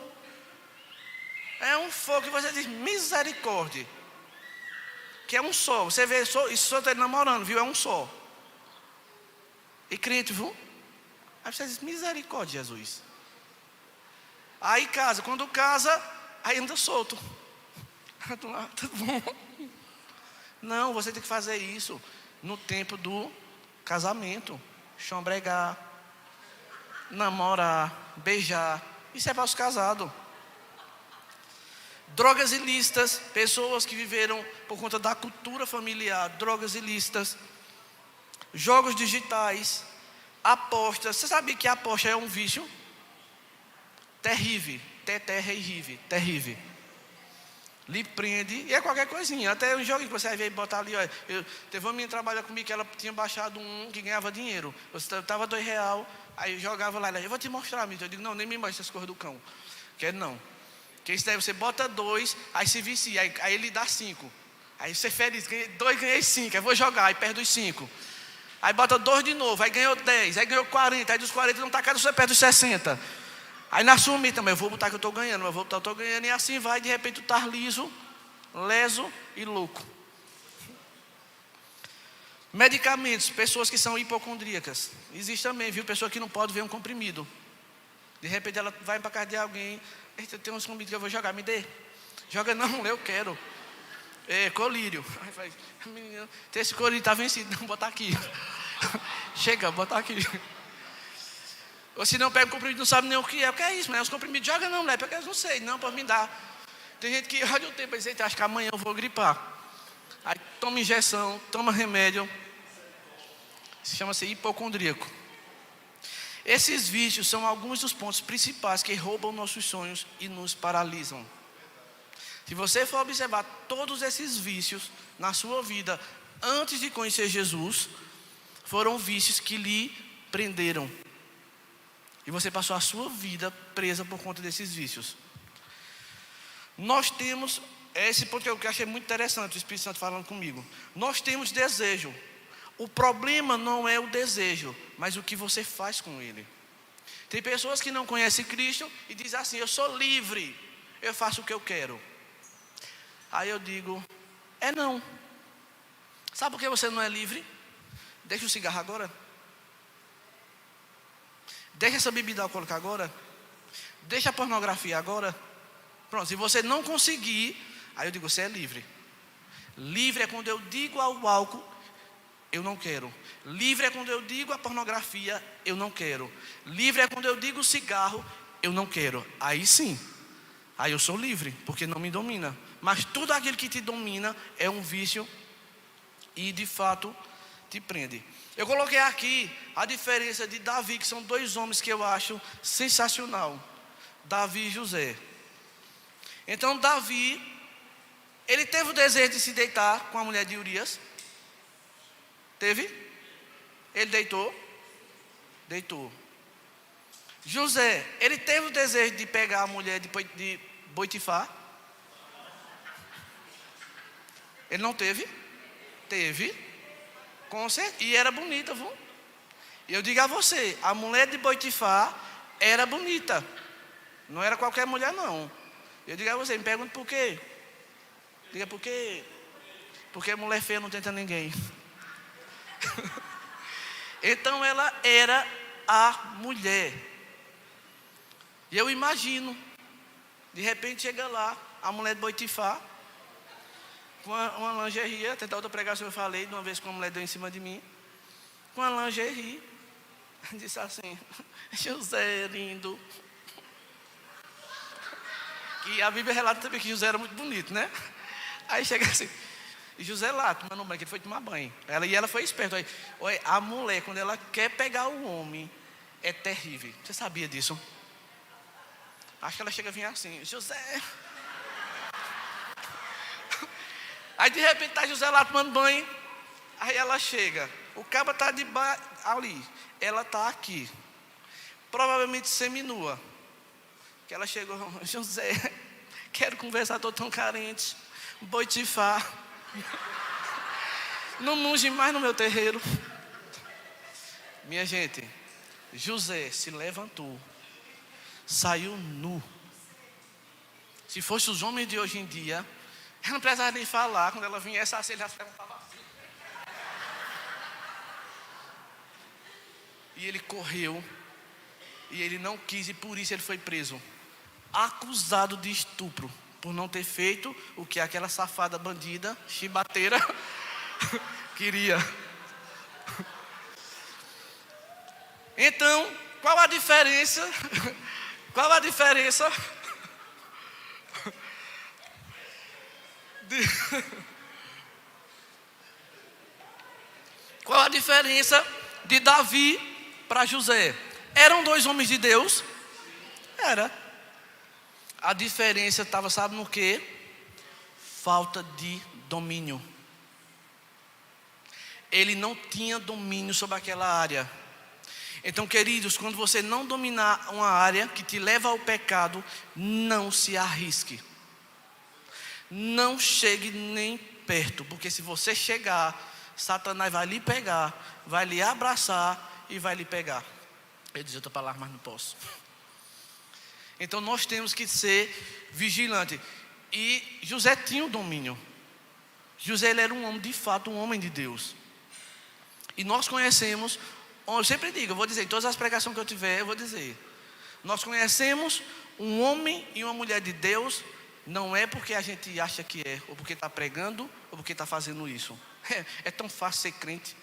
É um fogo que você diz, misericórdia. Que é um só. Você vê, isso solteiro namorando, viu? É um só. E crente, viu? Aí você diz, misericórdia, Jesus. Aí casa, quando casa, aí anda solto. Tá bom. Não, você tem que fazer isso no tempo do casamento. Chambregar, namorar, beijar. Isso é para os casados. Drogas ilícitas, pessoas que viveram por conta da cultura familiar, drogas ilícitas. Jogos digitais, apostas. Você sabe que a aposta é um vício? Terrível, terrível. Lhe prende, e é qualquer coisinha. Até um jogo que você vai ver e botar ali, olha. Teve uma menina que trabalha comigo que ela tinha baixado que ganhava dinheiro. Você estava R$2, aí eu jogava lá, eu vou te mostrar, amigo. Eu digo, não, nem me mostra essas coisas do cão. Quer não. Porque isso daí você bota 2, aí se vicia, aí ele dá 5. Aí você é feliz, 2 ganhei 5, aí vou jogar, aí perde os 5. Aí bota 2 de novo, aí ganhou 10, aí ganhou 40, aí dos 40 não está caro, você perde os 60. Aí na sumir também, eu vou botar que eu estou ganhando, e assim vai, de repente tu está liso, leso e louco. Medicamentos, pessoas que são hipocondríacas. Existe também, viu? Pessoa que não pode ver um comprimido. De repente ela vai para casa de alguém, eita, tem uns comprimidos que eu vou jogar, me dê. Joga não, eu quero. É, colírio. Aí faz, menino, esse colírio está vencido, não, botar aqui. Chega, botar aqui. Ou se não pega o comprimido, não sabe nem o que é isso, mas os comprimidos joga não, mulher, porque eu não sei, não, pode me dar. Tem gente que olha o tempo e diz, acho que amanhã eu vou gripar. Aí toma injeção, toma remédio. Se chama-se hipocondríaco. Esses vícios são alguns dos pontos principais que roubam nossos sonhos e nos paralisam. Se você for observar todos esses vícios na sua vida antes de conhecer Jesus, foram vícios que lhe prenderam. E você passou a sua vida presa por conta desses vícios. Nós temos, esse ponto que eu achei muito interessante, o Espírito Santo falando comigo. Nós temos desejo. O problema não é o desejo, mas o que você faz com ele. Tem pessoas que não conhecem Cristo e dizem assim: eu sou livre, eu faço o que eu quero. Aí eu digo: não. Sabe por que você não é livre? Deixa o cigarro agora. Deixa essa bebida alcoólica agora. Deixa a pornografia agora. Pronto, se você não conseguir, aí eu digo: você é livre. Livre é quando eu digo ao álcool: eu não quero. Livre é quando eu digo a pornografia: eu não quero. Livre é quando eu digo o cigarro: eu não quero. Aí sim, aí eu sou livre, porque não me domina. Mas tudo aquilo que te domina é um vício e de fato te prende. Eu coloquei aqui a diferença de Davi, que são dois homens que eu acho sensacional: Davi e José. Então Davi, ele teve o desejo de se deitar com a mulher de Urias. Teve? Ele deitou? Deitou. José, ele teve o desejo de pegar a mulher de Potifar? Ele não teve? Teve. Com certeza. E era bonita, viu? E eu digo a você, a mulher de Potifar era bonita. Não era qualquer mulher, não. Eu digo a você, me pergunta por quê? Diga por quê? Porque mulher feia não tenta ninguém. Então ela era a mulher. E eu imagino, de repente chega lá a mulher de Potifar com uma lingerie. Até da outra pregação eu falei, de uma vez que uma mulher deu em cima de mim, com uma lingerie. Disse assim: José lindo. E a Bíblia relata também que José era muito bonito, né? Aí chega assim: José lá, tomando banho, que ele foi tomar banho. Ela foi esperta. Olha, a mulher, quando ela quer pegar o homem, é terrível. Você sabia disso? Acho que ela chega a vir assim: José. Aí de repente está José lá tomando banho. Aí ela chega. O cabo está ali. Ela está aqui. Provavelmente seminua. Que ela chegou: José, quero conversar, estou tão carente. Potifar, não munge mais no meu terreiro. Minha gente, José se levantou, saiu nu. Se fosse os homens de hoje em dia, ela não precisava nem falar. Quando ela viesse assim, ele já se levantava assim. E ele correu. E ele não quis, e por isso ele foi preso, acusado de estupro, por não ter feito o que aquela safada bandida, chibateira, queria. Então, qual a diferença? Qual a diferença? Qual a diferença de Davi para José? Eram dois homens de Deus? Era. A diferença estava, sabe no quê? Falta de domínio. Ele não tinha domínio sobre aquela área. Então, queridos, quando você não dominar uma área que te leva ao pecado, não se arrisque. Não chegue nem perto, porque se você chegar, Satanás vai lhe pegar, vai lhe abraçar e vai lhe pegar. Eu disse outra palavra, mas não posso. Então nós temos que ser vigilantes. E José tinha o domínio. José, ele era um homem, de fato, um homem de Deus. E nós conhecemos, eu sempre digo, eu vou dizer, em todas as pregações que eu tiver, eu vou dizer: nós conhecemos um homem e uma mulher de Deus, não é porque a gente acha que é, ou porque está pregando, ou porque está fazendo isso. É tão fácil ser crente.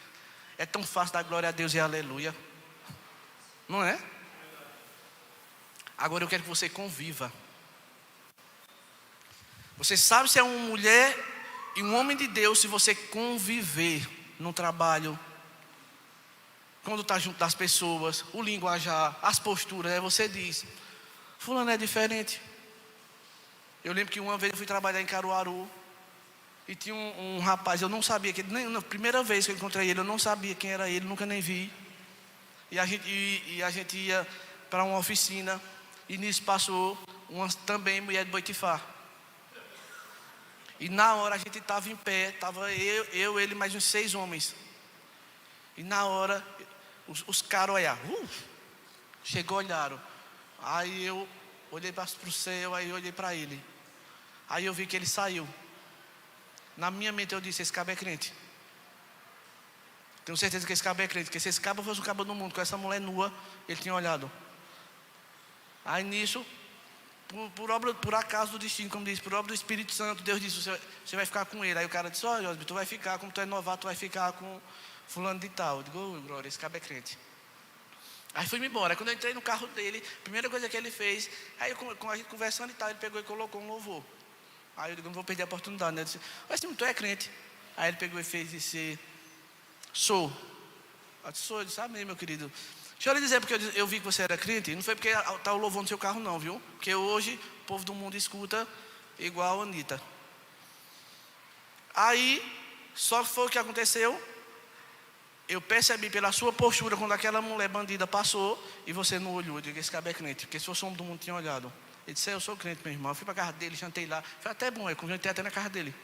É tão fácil dar glória a Deus e aleluia. Não é? Agora eu quero que você conviva. Você sabe se é uma mulher e um homem de Deus se você conviver no trabalho, quando está junto das pessoas, o linguajar, as posturas. Aí você diz: fulano é diferente. Eu lembro que uma vez eu fui trabalhar em Caruaru E tinha um rapaz, eu não sabia, na primeira vez que eu encontrei ele, eu não sabia quem era ele, nunca nem vi. E a gente ia para uma oficina, e nisso passou uma também mulher de Boitifá. E na hora a gente estava em pé, estava ele mais uns 6 homens. E na hora, os caras olharam, chegou, olharam. Aí eu olhei para o céu, aí eu olhei para ele. Aí eu vi que ele saiu. Na minha mente eu disse, esse cabo é crente. Tenho certeza que esse cabo é crente, porque se esse cabo fosse um cabo do mundo, com essa mulher nua, ele tinha olhado. Aí nisso, por acaso do destino, como diz, por obra do Espírito Santo, Deus disse, você vai ficar com ele. Aí o cara disse, olha, tu vai ficar, como tu é novato, tu vai ficar com fulano de tal. Eu digo, glória, esse cabo é crente. Aí fui-me embora. Quando eu entrei no carro dele, a primeira coisa que ele fez, aí com a gente conversando e tal, ele pegou e colocou um louvor. Aí eu digo, não vou perder a oportunidade, né? Eu disse, mas tu é crente? Aí ele pegou e fez e disse, sou. Eu disse, sou. Eu disse, amém, meu querido. Deixa eu lhe dizer, porque eu vi que você era crente, não foi porque está o louvor no seu carro não, viu? Porque hoje o povo do mundo escuta igual a Anitta. Aí, só foi o que aconteceu. Eu percebi pela sua postura, quando aquela mulher bandida passou, e você não olhou. Eu digo, esse cara é crente, porque se fosse homem do mundo tinha olhado. Ele disse, eu sou crente, meu irmão. Eu fui para a casa dele, jantei lá. Foi até bom, eu jantei até na casa dele.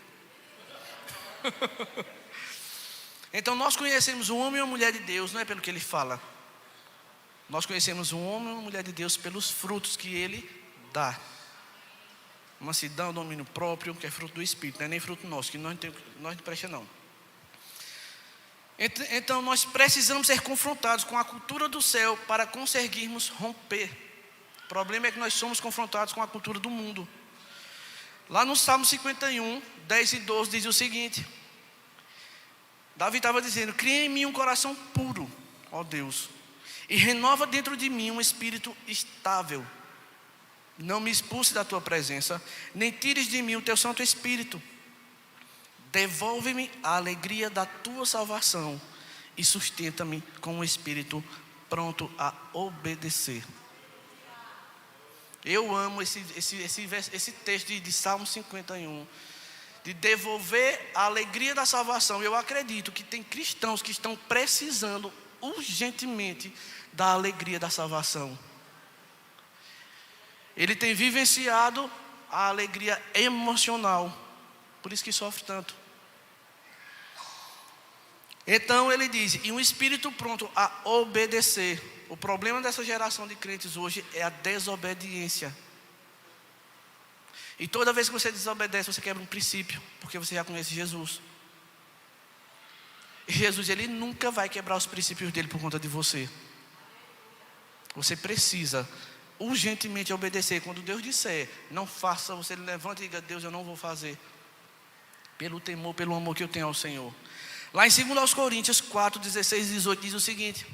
Então nós conhecemos um homem e uma mulher de Deus, não é pelo que ele fala. Nós conhecemos um homem e uma mulher de Deus pelos frutos que ele dá. Mansidão, domínio próprio, que é fruto do Espírito, não é nem fruto nosso, que nós não presta não. Então nós precisamos ser confrontados com a cultura do céu para conseguirmos romper. O problema é que nós somos confrontados com a cultura do mundo. Lá no Salmo 51, 10 e 12 diz o seguinte. Davi estava dizendo, cria em mim um coração puro, ó Deus, e renova dentro de mim um espírito estável. Não me expulse da tua presença, nem tires de mim o teu Santo Espírito. Devolve-me a alegria da tua salvação e sustenta-me com um espírito pronto a obedecer. Eu amo esse texto de Salmo 51, de devolver a alegria da salvação. Eu acredito que tem cristãos que estão precisando urgentemente da alegria da salvação. Ele tem vivenciado a alegria emocional, por isso que sofre tanto. Então ele diz, e um espírito pronto a obedecer. O problema dessa geração de crentes hoje é a desobediência. E toda vez que você desobedece, você quebra um princípio, porque você já conhece Jesus. E Jesus, ele nunca vai quebrar os princípios dele por conta de você. Você precisa urgentemente obedecer. Quando Deus disser, não faça, você levanta e diga, Deus, eu não vou fazer. Pelo temor, pelo amor que eu tenho ao Senhor. Lá em 2 Coríntios 4, 16 e 18 diz o seguinte.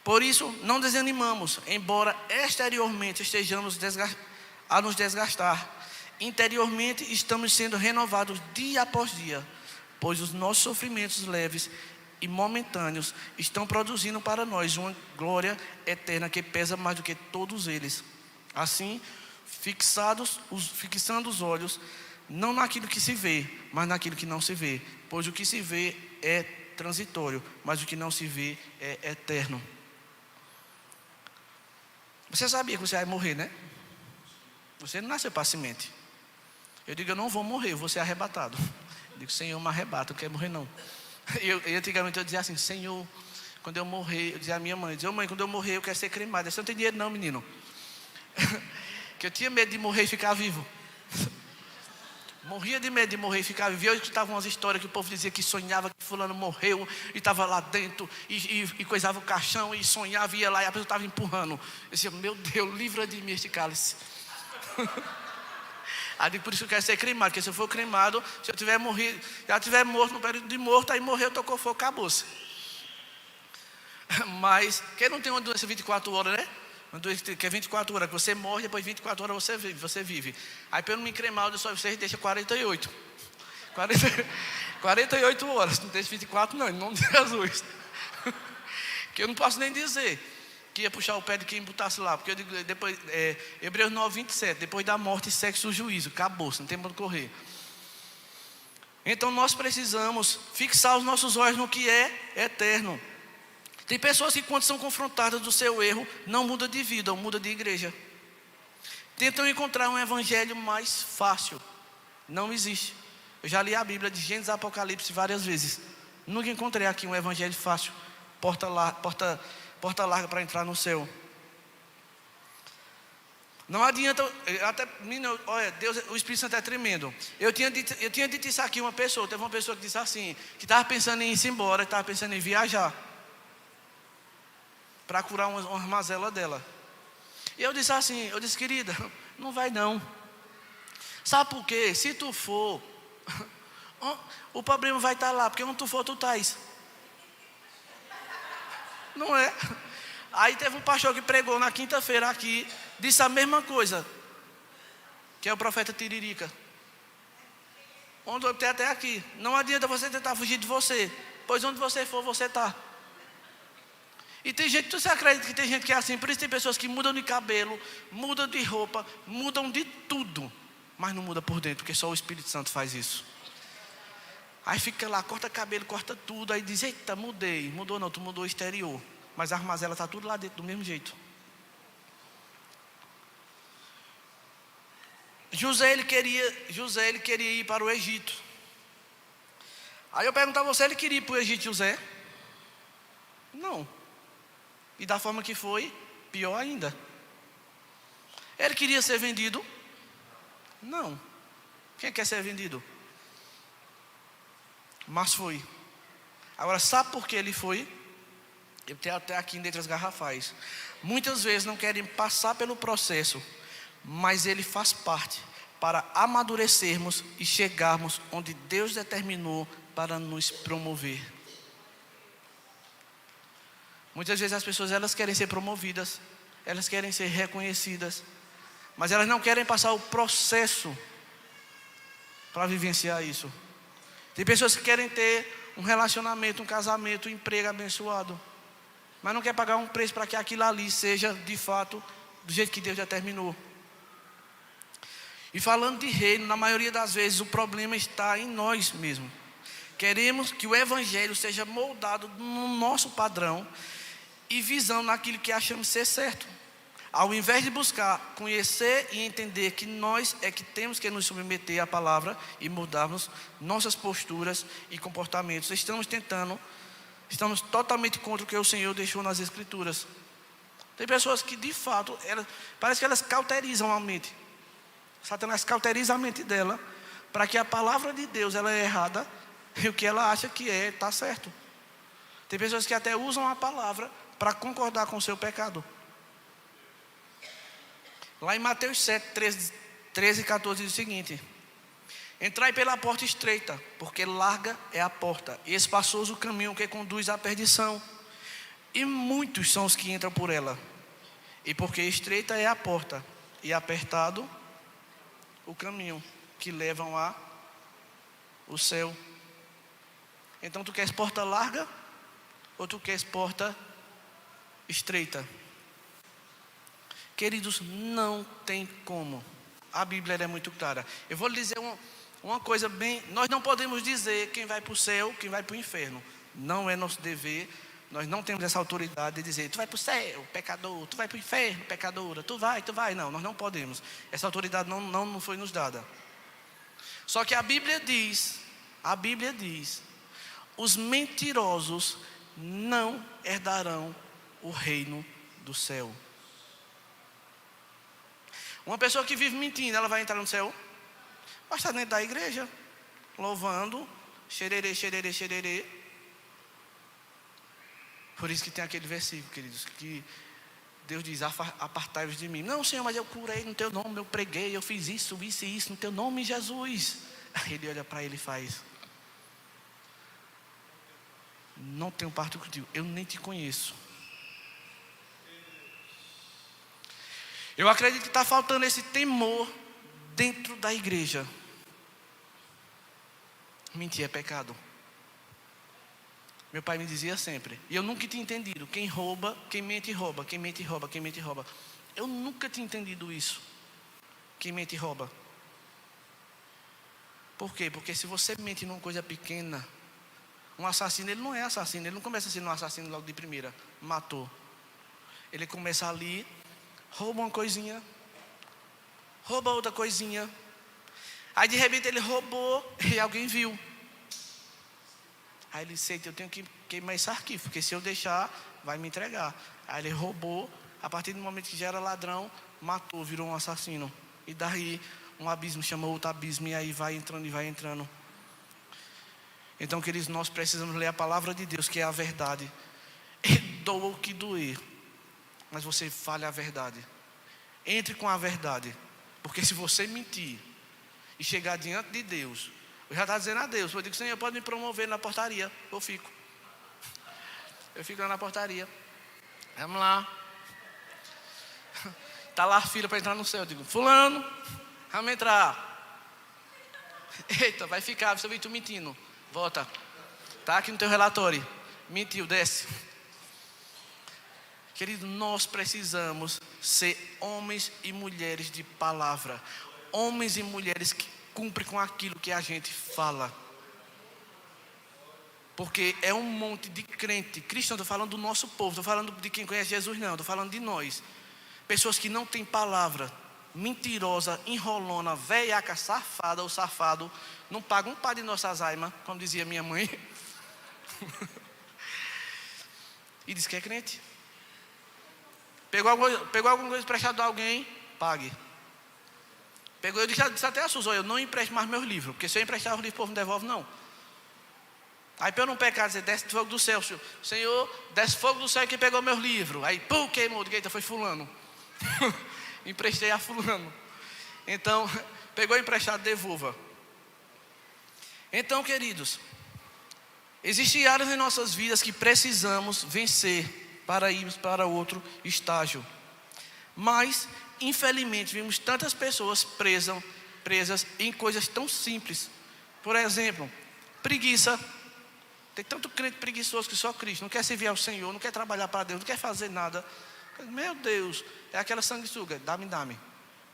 Por isso, não desanimamos, embora exteriormente estejamos a nos desgastar. Interiormente estamos sendo renovados dia após dia, pois os nossos sofrimentos leves e momentâneos estão produzindo para nós uma glória eterna que pesa mais do que todos eles. Assim, fixando os olhos, não naquilo que se vê, mas naquilo que não se vê. Pois o que se vê é transitório, mas o que não se vê é eterno. Você sabia que você vai morrer, né? Você não nasceu para semente. Eu digo, eu não vou morrer, eu vou ser arrebatado. Eu digo, Senhor, me arrebata, eu não quero morrer não. E antigamente eu dizia assim, Senhor, quando eu morrer, eu dizia à minha mãe, mãe, quando eu morrer eu quero ser cremado. Você não tem dinheiro não, menino. Que eu tinha medo de morrer e ficar vivo. Morria de medo de morrer e ficar vivo. Eu escutava umas histórias que o povo dizia que sonhava que fulano morreu e estava lá dentro e coisava o caixão e sonhava e ia lá e a pessoa estava empurrando. Eu dizia, meu Deus, livra de mim este cálice. Aí por isso que eu quero ser cremado, porque se eu for cremado, se eu tiver morrido, já tiver morto no período de morto, aí morreu, tocou fogo, acabou-se. Mas quem não tem uma doença 24 horas, né? Uma doença que é 24 horas, que você morre, depois de 24 horas você vive. Aí pelo me cremar, só vocês deixa 48. 48 horas, não deixa 24 não, em nome de Jesus. Que eu não posso nem dizer que ia puxar o pé de quem botasse lá, porque eu digo, depois, Hebreus 9, 27, depois da morte, sexo, o juízo, acabou, não tem para onde correr. Então nós precisamos fixar os nossos olhos no que é eterno. Tem pessoas que, quando são confrontadas do seu erro, não mudam de vida, ou mudam de igreja. Tentam encontrar um evangelho mais fácil. Não existe. Eu já li a Bíblia de Gênesis a Apocalipse várias vezes. Nunca encontrei aqui um evangelho fácil, porta larga para entrar no céu. Não adianta, até, olha, Deus, o Espírito Santo é tremendo. Eu tinha dito isso aqui, teve uma pessoa que disse assim, que estava pensando em ir embora, que estava pensando em viajar, para curar uma mazela dela. E eu disse, querida, não vai não. Sabe por quê? Se tu for, o problema vai estar lá, porque onde tu for, tu estás. Não é? Aí teve um pastor que pregou na quinta-feira aqui, disse a mesma coisa, que é o profeta Tiririca. Onde eu tenho até aqui. Não adianta você tentar fugir de você, pois onde você for, você está. E tem gente, você acredita que tem gente que é assim? Por isso tem pessoas que mudam de cabelo, mudam de roupa, mudam de tudo, mas não muda por dentro, porque só o Espírito Santo faz isso. Aí fica lá, corta cabelo, corta tudo, aí diz, eita, mudei. Mudou não, tu mudou o exterior, mas a armazela está tudo lá dentro do mesmo jeito. José ele queria ir para o Egito. Aí eu pergunto a você, ele queria ir para o Egito, José? Não. E da forma que foi, pior ainda. Ele queria ser vendido? Não. Quem quer ser vendido? Mas foi. Agora, sabe por que ele foi? Eu tenho até aqui dentro as garrafais. Muitas vezes não querem passar pelo processo, mas ele faz parte para amadurecermos e chegarmos onde Deus determinou para nos promover. Muitas vezes as pessoas elas querem ser promovidas, elas querem ser reconhecidas, mas elas não querem passar o processo para vivenciar isso. Tem pessoas que querem ter um relacionamento, um casamento, um emprego abençoado, mas não quer pagar um preço para que aquilo ali seja de fato do jeito que Deus determinou. E falando de reino, na maioria das vezes o problema está em nós mesmos. Queremos que o evangelho seja moldado no nosso padrão e visão naquilo que achamos ser certo, ao invés de buscar conhecer e entender que nós é que temos que nos submeter à palavra e mudarmos nossas posturas e comportamentos. Estamos totalmente contra o que o Senhor deixou nas Escrituras. Tem pessoas que de fato, parece que elas cauterizam a mente. Satanás cauteriza a mente dela para que a palavra de Deus ela é errada e o que ela acha que está certo. Tem pessoas que até usam a palavra para concordar com o seu pecado. Lá em Mateus 7, 13 e 14 diz o seguinte: entrai pela porta estreita, porque larga é a porta, e espaçoso o caminho que conduz à perdição, e muitos são os que entram por ela. E porque estreita é a porta, e apertado o caminho que levam ao céu. Então tu queres porta larga ou tu queres porta estreita? Queridos, não tem como. A Bíblia é muito clara. Eu vou lhe dizer uma coisa bem... Nós não podemos dizer quem vai para o céu, quem vai para o inferno. Não é nosso dever. Nós não temos essa autoridade de dizer, tu vai para o céu, pecador, tu vai para o inferno, pecadora, tu vai. Não, nós não podemos. Essa autoridade não foi nos dada. Só que a Bíblia diz, os mentirosos não herdarão o reino do céu. Uma pessoa que vive mentindo, ela vai entrar no céu? Vai estar dentro da igreja, louvando, xererê, xererê, xererê. Por isso que tem aquele versículo, queridos, que Deus diz, apartai-vos de mim. Não, Senhor, mas eu curei no teu nome, eu preguei, eu fiz isso no teu nome, Jesus. Aí ele olha para ele e faz, não tenho parte contigo, eu nem te conheço. Eu acredito que está faltando esse temor dentro da igreja. Mentir é pecado. Meu pai me dizia sempre, e eu nunca tinha entendido, quem rouba, quem mente rouba, quem mente rouba, quem mente rouba. Eu nunca tinha entendido isso. Quem mente rouba. Por quê? Porque se você mente numa coisa pequena, um assassino, ele não é assassino, ele não começa sendo um assassino logo de primeira, matou. Ele começa ali, rouba uma coisinha, rouba outra coisinha. Aí de repente ele roubou e alguém viu. Aí ele disse, eu tenho que queimar esse arquivo, porque se eu deixar, vai me entregar. Aí ele roubou, a partir do momento que já era ladrão, matou, virou um assassino. E daí um abismo chama outro abismo, e aí vai entrando e vai entrando. Então, queridos, nós precisamos ler a palavra de Deus, que é a verdade. E doa o que doer, mas você fale a verdade. Entre com a verdade. Porque se você mentir e chegar diante de Deus, eu já estava dizendo a Deus, eu digo, Senhor, pode me promover na portaria. Eu fico lá na portaria. Vamos lá. Está lá a fila para entrar no céu. Eu digo, fulano, vamos entrar. Eita, vai ficar, você viu tu mentindo. Volta. Está aqui no teu relatório. Mentiu, desce. Querido, nós precisamos ser homens e mulheres de palavra. Homens e mulheres que cumprem com aquilo que a gente fala. Porque é um monte de crente cristão, estou falando do nosso povo, estou falando de quem conhece Jesus não, estou falando de nós. Pessoas que não têm palavra, mentirosa, enrolona, velhaca, safada ou safado, não pagam um par de nossas almas, como dizia minha mãe. E diz que é crente. Pegou alguma coisa emprestada a alguém, pague. Pegou, eu disse até a Suzô, eu não empresto mais meus livros, porque se eu emprestar os livros, o povo não devolve não. Aí para eu não pecar, dizer, desce fogo do céu, Senhor, desce fogo do céu que pegou meus livros. Aí, pum, queimou, eita, foi fulano. Emprestei a fulano. Então, pegou emprestado, devolva. Então, queridos, existem áreas em nossas vidas que precisamos vencer para irmos para outro estágio. Mas, infelizmente, vimos tantas pessoas presas em coisas tão simples. Por exemplo, preguiça. Tem tanto crente preguiçoso que só Cristo, não quer servir ao Senhor, não quer trabalhar para Deus, não quer fazer nada. Meu Deus, é aquela sanguessuga, dá-me.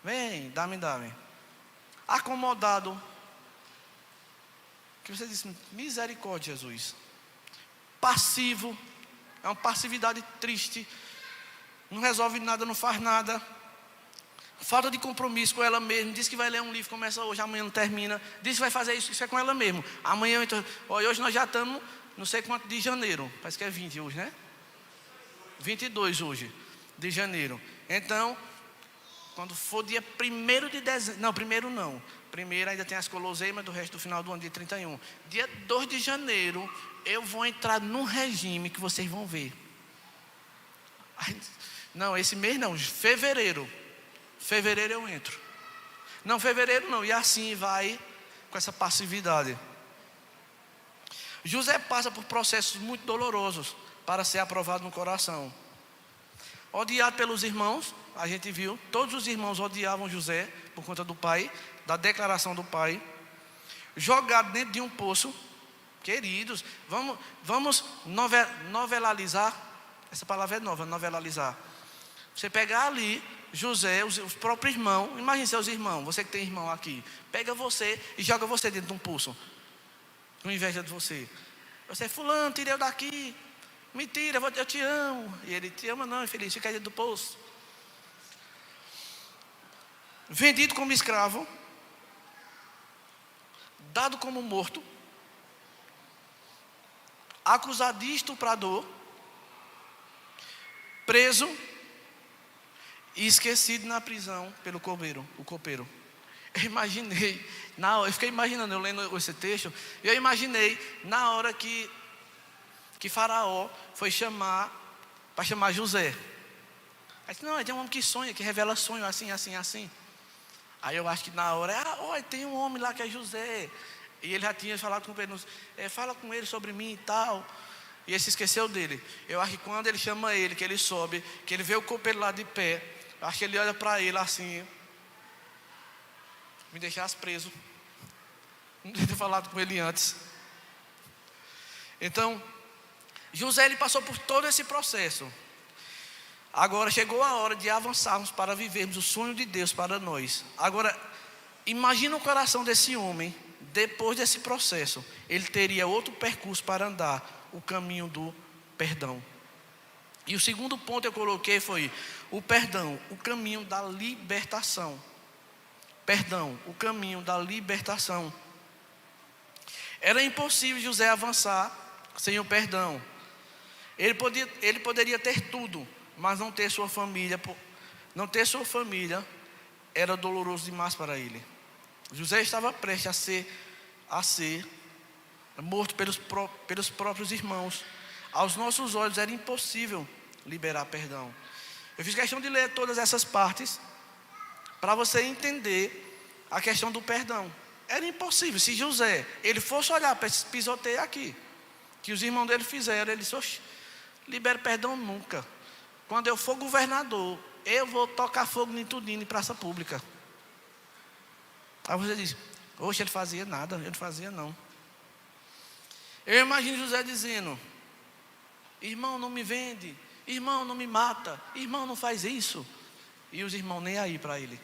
Vem, dá-me. Acomodado. Que você diz, misericórdia, Jesus. Passivo, é uma passividade triste. Não resolve nada, não faz nada. Falta de compromisso com ela mesma. Diz que vai ler um livro, começa hoje, amanhã não termina. Diz que vai fazer isso é com ela mesma. Amanhã, então, hoje nós já estamos, não sei quanto de janeiro. Parece que é 20 hoje, né? 22 hoje, de janeiro. Então, quando for dia 1º de dezembro, não, primeiro não. Primeiro ainda tem as coloseimas do resto do final do ano, dia 31. Dia 2 de janeiro, eu vou entrar num regime que vocês vão ver. Não, esse mês não, fevereiro eu entro. Não, fevereiro não, e assim vai com essa passividade. José passa por processos muito dolorosos para ser aprovado no coração. Odiado pelos irmãos, a gente viu, todos os irmãos odiavam José por conta do pai, da declaração do pai. Jogado dentro de um poço. Queridos, vamos novelalizar. Essa palavra é nova, novelalizar. Você pegar ali José, os próprios irmãos, imagine seus irmãos, você que tem irmão aqui, pega você e joga você dentro de um poço, com inveja de você. Você, fulano, tira eu daqui, mentira, eu te amo. E ele, te ama não, infeliz, fica dentro do poço. Vendido como escravo, dado como morto, acusado de estuprador, preso e esquecido na prisão pelo o copeiro. Eu imaginei, eu fiquei imaginando, eu lendo esse texto, eu imaginei na hora que Faraó foi para chamar José. Aí disse, não, tem um homem que sonha, que revela sonho, assim. Aí eu acho que na hora, tem um homem lá que é José. E ele já tinha falado com o Pedro, fala com ele sobre mim e tal. E ele se esqueceu dele. Eu acho que quando ele chama ele, que ele sobe, que ele vê o copeiro lá de pé, eu acho que ele olha para ele assim, me deixasse preso. Não devia ter falado com ele antes. Então, José, ele passou por todo esse processo. Agora chegou a hora de avançarmos para vivermos o sonho de Deus para nós. Agora, imagina o coração desse homem, depois desse processo, ele teria outro percurso para andar, o caminho do perdão. E o segundo ponto que eu coloquei foi o perdão, o caminho da libertação. Perdão, o caminho da libertação. Era impossível José avançar sem o perdão. Ele poderia ter tudo, mas não ter sua família. Não ter sua família era doloroso demais para ele. José estava prestes a ser morto pelos próprios irmãos. Aos nossos olhos era impossível liberar perdão. Eu fiz questão de ler todas essas partes para você entender a questão do perdão. Era impossível. Se José, ele fosse olhar para esse pisoteio aqui, que os irmãos dele fizeram, ele disse: oxe, libera perdão nunca. Quando eu for governador, eu vou tocar fogo em tudinho em praça pública. Aí você diz: oxe, ele fazia nada. Ele não fazia não. Eu imagino José dizendo: irmão, não me vende. Irmão, não me mata. Irmão, não faz isso. E os irmãos nem aí para ele.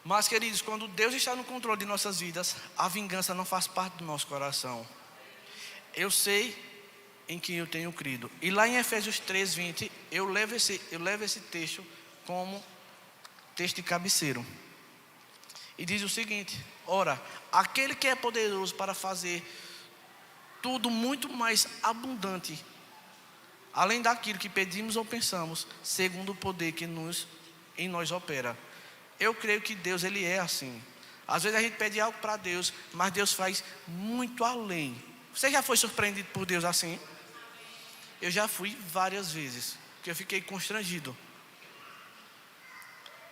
Mas, queridos, quando Deus está no controle de nossas vidas, a vingança não faz parte do nosso coração. Eu sei em quem eu tenho crido. E lá em Efésios 3:20, eu levo esse texto como texto de cabeceiro. E diz o seguinte: ora, aquele que é poderoso para fazer tudo muito mais abundante, além daquilo que pedimos ou pensamos, segundo o poder que em nós opera. Eu creio que Deus, ele é assim. Às vezes a gente pede algo para Deus, mas Deus faz muito além. Você já foi surpreendido por Deus assim? Eu já fui várias vezes, porque eu fiquei constrangido.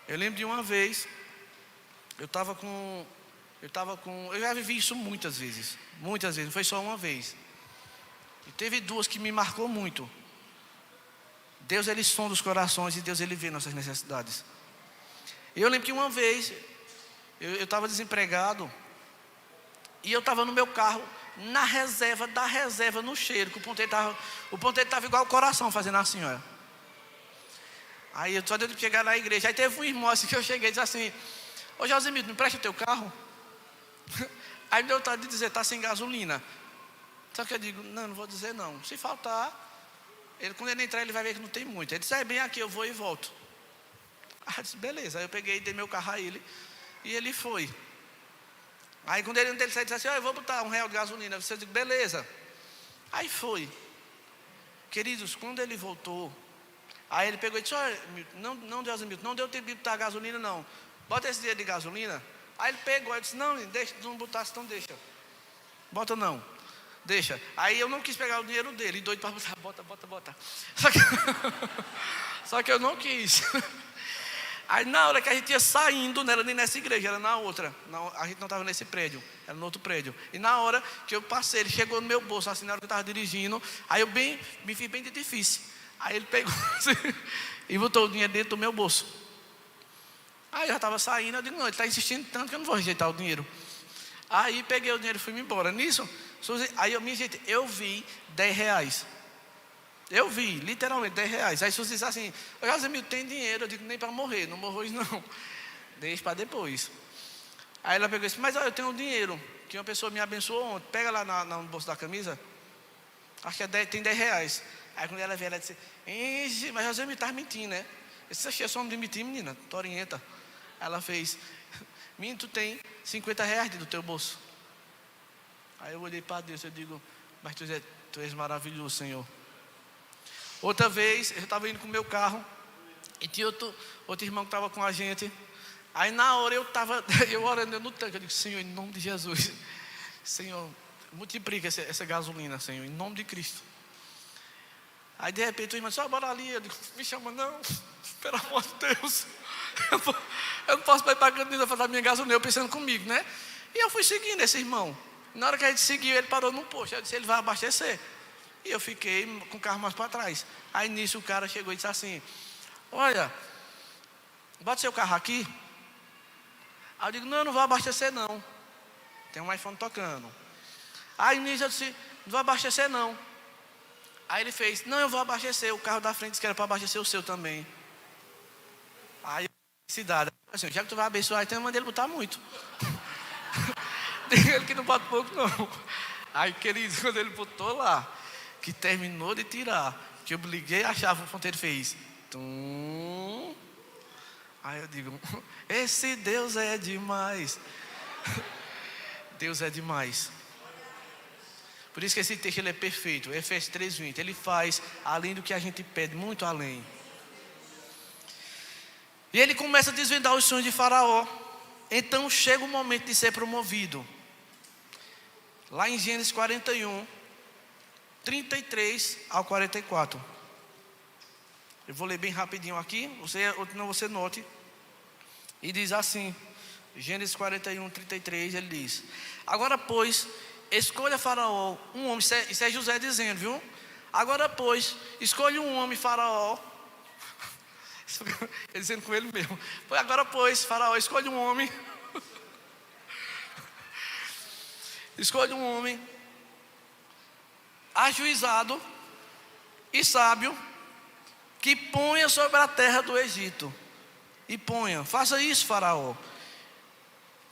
Eu lembro de uma vez, eu já vivi isso muitas vezes, não foi só uma vez. E teve duas que me marcou muito. Deus, ele sonda os corações e Deus, ele vê nossas necessidades. Eu lembro que uma vez, eu estava desempregado, e eu estava no meu carro, na reserva, no cheiro, que o ponteiro estava igual o coração, fazendo assim, olha. Aí eu só deu de chegar na igreja, aí teve um irmão assim que eu cheguei e disse assim: ô Josemito, me empresta o teu carro? Aí me deu vontade de dizer: está sem gasolina. Só que eu digo: não vou dizer não. Se faltar, quando ele entrar, ele vai ver que não tem muito. Ele disse: bem aqui, eu vou e volto. Aí eu disse: beleza. Aí eu peguei e dei meu carro a ele, e ele foi. Aí quando ele saiu, ele disse assim: eu vou botar R$1 de gasolina. Eu disse: beleza. Aí foi. Queridos, quando ele voltou, aí ele pegou e disse: olha, não Deus, não deu tempo de botar gasolina não. Bota esse dinheiro de gasolina. Aí ele pegou e disse: não, deixa, não botasse, então deixa. Bota não, deixa. Aí eu não quis pegar o dinheiro dele, doido para botar, bota. Só que eu não quis. Aí na hora que a gente ia saindo, não era nem nessa igreja, era na outra. A gente não estava nesse prédio, era no outro prédio. E na hora que eu passei, ele chegou no meu bolso, assim, na hora que eu estava dirigindo. Aí eu me fiz bem difícil. Aí ele pegou assim, e botou o dinheiro dentro do meu bolso. Aí eu já estava saindo, eu digo: não, ele está insistindo tanto que eu não vou rejeitar o dinheiro. Aí peguei o dinheiro e fui embora. Nisso, aí eu me ajeitei, eu vi R$10. Eu vi, literalmente, R$10. Aí Suzy disse assim: ô Josemito, tem dinheiro? Eu digo: nem para morrer, não morro hoje não. Deixa para depois. Aí ela pegou e disse: mas olha, eu tenho um dinheiro, que uma pessoa me abençoou ontem. Pega lá no bolso da camisa. Acho que tem R$10. Aí quando ela veio, ela disse: mas Josemito, estava mentindo, né? Eu disse: achei só de mentir, menina, tu orienta. Ela fez: menino, tu tem R$50 dentro do teu bolso. Aí eu olhei para Deus, eu digo: mas tu és maravilhoso, Senhor. Outra vez, eu estava indo com o meu carro, e tinha outro irmão que estava com a gente. Aí na hora eu orando no tanque, eu digo: Senhor, em nome de Jesus, Senhor, multiplica essa gasolina, Senhor, em nome de Cristo. Aí de repente o irmão disse: bora ali. Eu digo: me chama não, pelo amor de Deus. Eu não posso ir para a cantina fazer a minha gasolina, eu pensando comigo, né? E eu fui seguindo esse irmão. Na hora que a gente seguiu, ele parou num posto. Eu disse: ele vai abastecer. E eu fiquei com o carro mais para trás. Aí nisso o cara chegou e disse assim: olha, bota seu carro aqui. Aí eu digo: não vou abastecer não. Tem um iPhone tocando. Aí nisso eu disse: não vou abastecer não. Aí ele fez: não, eu vou abastecer. O carro da frente disse que era para abastecer o seu também. Aí cidade, Assim, já que tu vai abençoar, então manda ele botar muito. Diga ele que não bota pouco, não. Aí, querido, quando ele botou lá, que terminou de tirar, que eu liguei a chave, o ponteiro fez. Tum. Aí eu digo, esse Deus é demais. Deus é demais. Por isso que esse texto ele é perfeito. Efésios 3:20. Ele faz além do que a gente pede, muito além. E ele começa a desvendar os sonhos de Faraó. Então chega o momento de ser promovido. Lá em Gênesis 41, 33 ao 44. Eu vou ler bem rapidinho aqui, você note. E diz assim, Gênesis 41, 33, ele diz: agora, pois, escolha Faraó um homem. Isso é José dizendo, viu? Agora, pois, escolha um homem, Faraó. Ele dizendo com ele mesmo. Agora, pois, Faraó, escolhe um homem. Escolhe um homem ajuizado e sábio, que ponha sobre a terra do Egito. E ponha, faça isso, Faraó.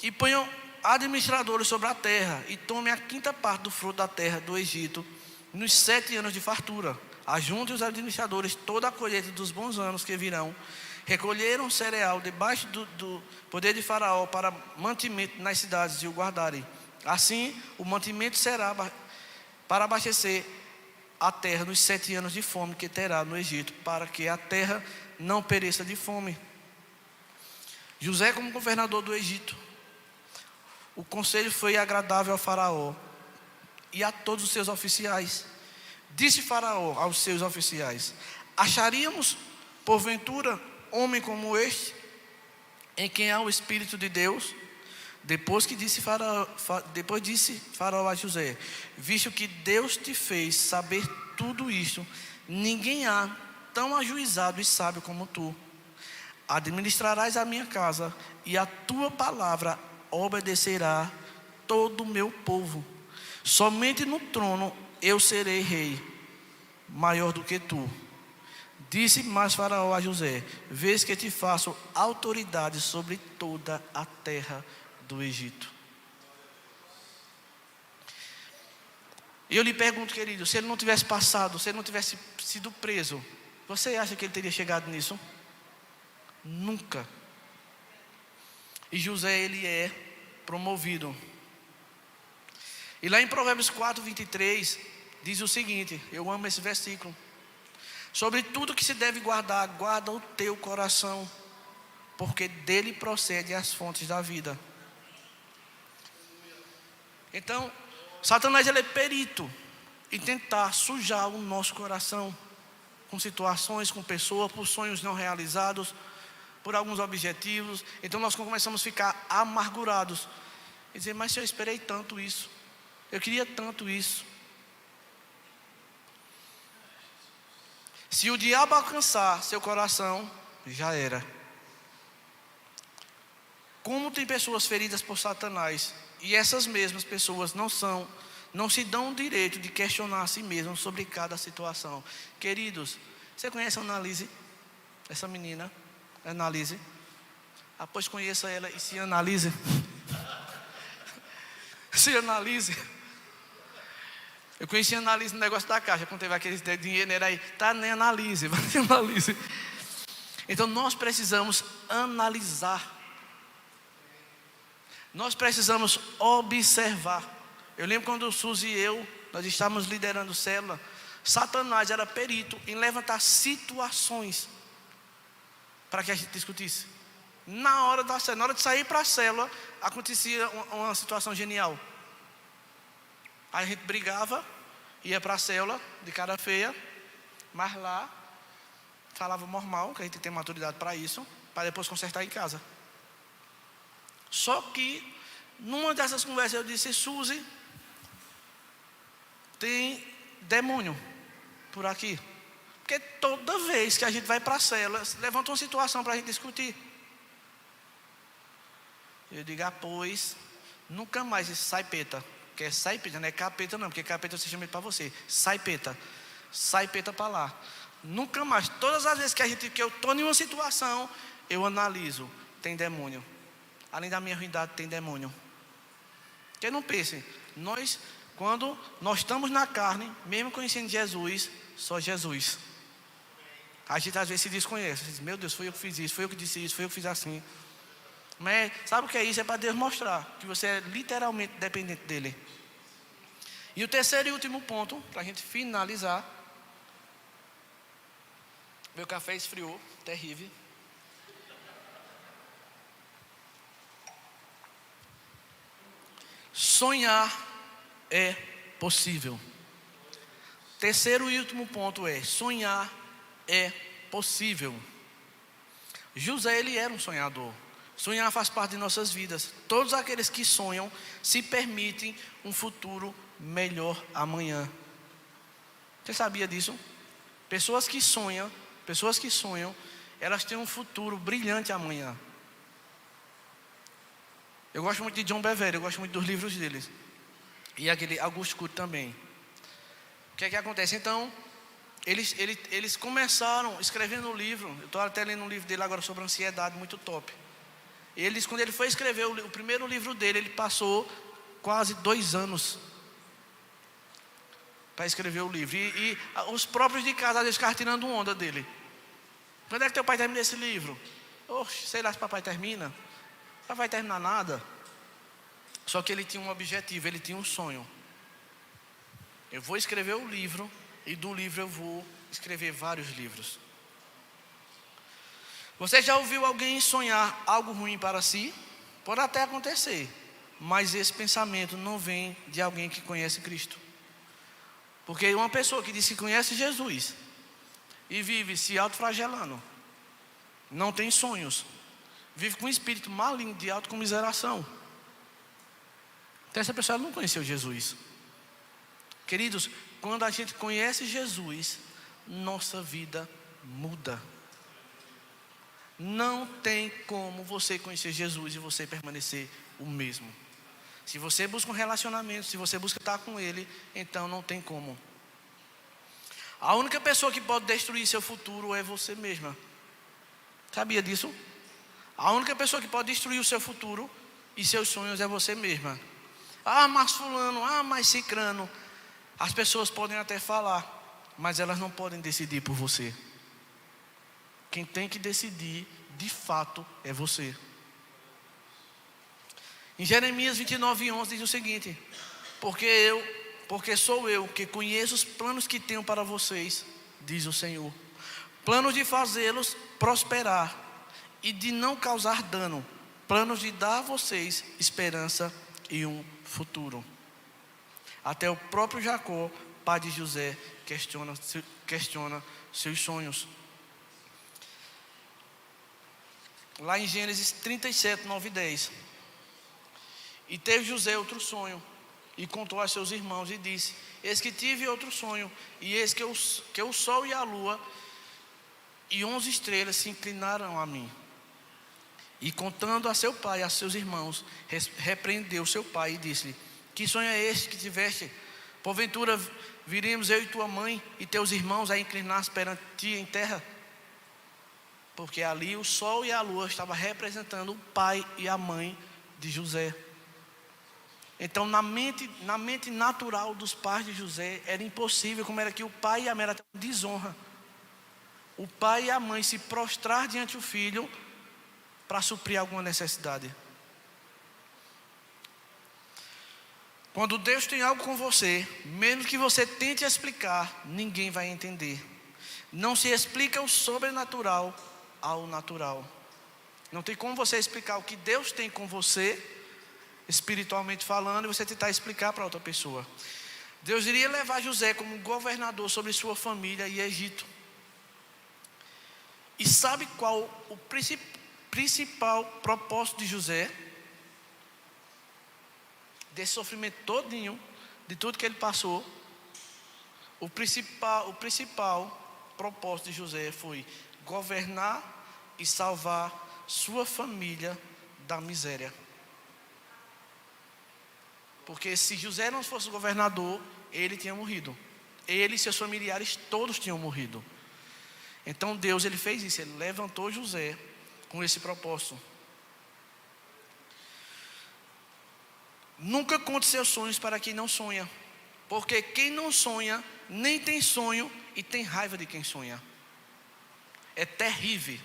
E ponha administradores sobre a terra, e tome a quinta parte do fruto da terra do Egito, nos 7 anos de fartura. Ajunte os administradores toda a colheita dos bons anos que virão. Recolheram cereal debaixo do poder de Faraó para mantimento nas cidades e o guardarem. Assim, o mantimento será para abastecer a terra nos 7 anos de fome que terá no Egito, para que a terra não pereça de fome. José, como governador do Egito, o conselho foi agradável a Faraó e a todos os seus oficiais. Disse Faraó aos seus oficiais: acharíamos, porventura, homem como este, em quem há o Espírito de Deus? Depois disse Faraó a José: visto que Deus te fez saber tudo isto, ninguém há tão ajuizado e sábio como tu. Administrarás a minha casa, e a tua palavra obedecerá todo o meu povo. Somente no trono eu serei rei, maior do que tu. Disse mais Faraó a José: vês que te faço autoridade sobre toda a terra do Egito. E eu lhe pergunto, querido, se ele não tivesse passado, se ele não tivesse sido preso, você acha que ele teria chegado nisso? Nunca. E José, ele é promovido. E lá em Provérbios 4:23 diz o seguinte, eu amo esse versículo: sobre tudo que se deve guardar, guarda o teu coração, porque dele procede as fontes da vida. Então, Satanás, ele é perito em tentar sujar o nosso coração com situações, com pessoas, por sonhos não realizados, por alguns objetivos. Então nós começamos a ficar amargurados e dizer: mas se eu esperei tanto isso, eu queria tanto isso. Se o diabo alcançar seu coração, já era. Como tem pessoas feridas por Satanás, e essas mesmas pessoas não se dão o direito de questionar a si mesmas sobre cada situação. Queridos, você conhece a Annalise? Essa menina, Annalise? Pois conheça ela e se analise. Se analise. Eu conheci a Annalise no negócio da caixa, quando teve aquele dinheiro, era aí, tá, nem analise, vai se analise. Então nós precisamos analisar. Nós precisamos observar. Eu lembro quando o Suzy e eu, nós estávamos liderando célula, Satanás era perito em levantar situações para que a gente discutisse. Na hora de sair para a célula, acontecia uma situação genial. Aí a gente brigava, ia para a célula de cara feia, mas lá falava normal, que a gente tem maturidade para isso, para depois consertar em casa. Só que numa dessas conversas eu disse: Suzy, tem demônio por aqui. Porque toda vez que a gente vai para a célula, levanta uma situação para a gente discutir. Eu digo: pois, nunca mais esse saipeta. Que é saipeta, não é capeta não, porque capeta você chama ele para você. Saipeta para lá. Nunca mais. Todas as vezes que eu estou em uma situação, eu analiso. tem demônio. Além da minha ruindade, tem demônio. Porque não pense, quando nós estamos na carne, mesmo conhecendo Jesus, só Jesus. A gente às vezes se desconhece. Diz, meu Deus, foi eu que fiz isso, foi eu que disse isso, foi eu que fiz assim. Mas sabe o que é isso? É para Deus mostrar que você é literalmente dependente dele. E o terceiro e último ponto, para a gente finalizar. Meu café esfriou, terrível. Sonhar é possível. Terceiro e último ponto é: sonhar é possível. José, ele era um sonhador. Sonhar faz parte de nossas vidas. Todos aqueles que sonham se permitem um futuro melhor amanhã. Você sabia disso? Pessoas que sonham, elas têm um futuro brilhante amanhã. Eu gosto muito de John Bevere, eu gosto muito dos livros deles. E aquele Augusto Cury também. O que é que acontece? Então, eles começaram escrevendo um livro. Eu estou até lendo um livro dele agora sobre ansiedade, muito top. Quando ele foi escrever o primeiro livro dele, ele passou quase 2 anos para escrever o livro. E os próprios de casa, às vezes, ficavam tirando onda dele. Quando é que teu pai termina esse livro? Oxe, sei lá se papai termina. Não vai terminar nada. Só que ele tinha um objetivo, ele tinha um sonho. Eu vou escrever o livro, e do livro eu vou escrever vários livros. Você já ouviu alguém sonhar algo ruim para si? Pode até acontecer, mas esse pensamento não vem de alguém que conhece Cristo. Porque uma pessoa que diz que conhece Jesus e vive se autoflagelando, não tem sonhos, vive com um espírito maligno de autocomiseração. Então essa pessoa não conheceu Jesus. Queridos, quando a gente conhece Jesus, nossa vida muda. Não tem como você conhecer Jesus e você permanecer o mesmo. Se você busca um relacionamento, se você busca estar com Ele, então não tem como. A única pessoa que pode destruir seu futuro é você mesma. Sabia disso? A única pessoa que pode destruir o seu futuro e seus sonhos é você mesma. Ah, mas fulano, mas cicrano. As pessoas podem até falar, mas elas não podem decidir por você. Quem tem que decidir, de fato, é você. Em Jeremias 29:11 diz o seguinte: porque sou eu que conheço os planos que tenho para vocês, diz o Senhor. Planos de fazê-los prosperar e de não causar dano. Planos de dar a vocês esperança e um futuro. Até o próprio Jacó, pai de José, questiona seus sonhos. Lá em Gênesis 37, 9 e 10. E teve José outro sonho, e contou a seus irmãos, e disse: eis que tive outro sonho, e eis que o sol e a lua e 11 estrelas se inclinaram a mim. E contando a seu pai e a seus irmãos, repreendeu seu pai e disse-lhe: que sonho é este que tiveste? Porventura viremos eu e tua mãe e teus irmãos a inclinar-se perante ti em terra? Porque ali o sol e a lua estavam representando o pai e a mãe de José. Então na mente natural dos pais de José era impossível, como era que o pai e a mãe era desonra. O pai e a mãe se prostrar diante do filho para suprir alguma necessidade. Quando Deus tem algo com você, mesmo que você tente explicar, ninguém vai entender. Não se explica o sobrenatural ao natural. Não tem como você explicar o que Deus tem com você, espiritualmente falando, e você tentar explicar para outra pessoa. Deus iria levar José como governador sobre sua família e Egito. E sabe qual o principal propósito de José? Desse sofrimento todinho, de tudo que ele passou, o principal propósito de José foi governar e salvar sua família da miséria. Porque se José não fosse governador, ele tinha morrido. Ele e seus familiares todos tinham morrido. Então Deus, ele fez isso, ele levantou José com esse propósito. Nunca conte seus sonhos para quem não sonha, porque quem não sonha nem tem sonho e tem raiva de quem sonha. É terrível.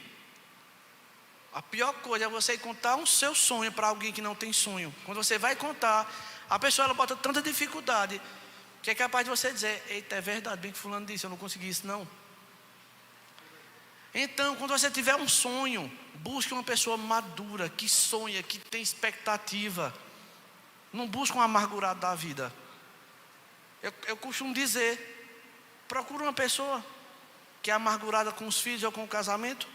A pior coisa é você contar um seu sonho para alguém que não tem sonho. Quando você vai contar, a pessoa ela bota tanta dificuldade que é capaz de você dizer: eita, é verdade, bem que fulano disse, eu não consegui isso não. Então, quando você tiver um sonho, busque uma pessoa madura, que sonha, que tem expectativa. Não busque um amargurado da vida. Eu costumo dizer: procura uma pessoa que é amargurada com os filhos ou com o casamento.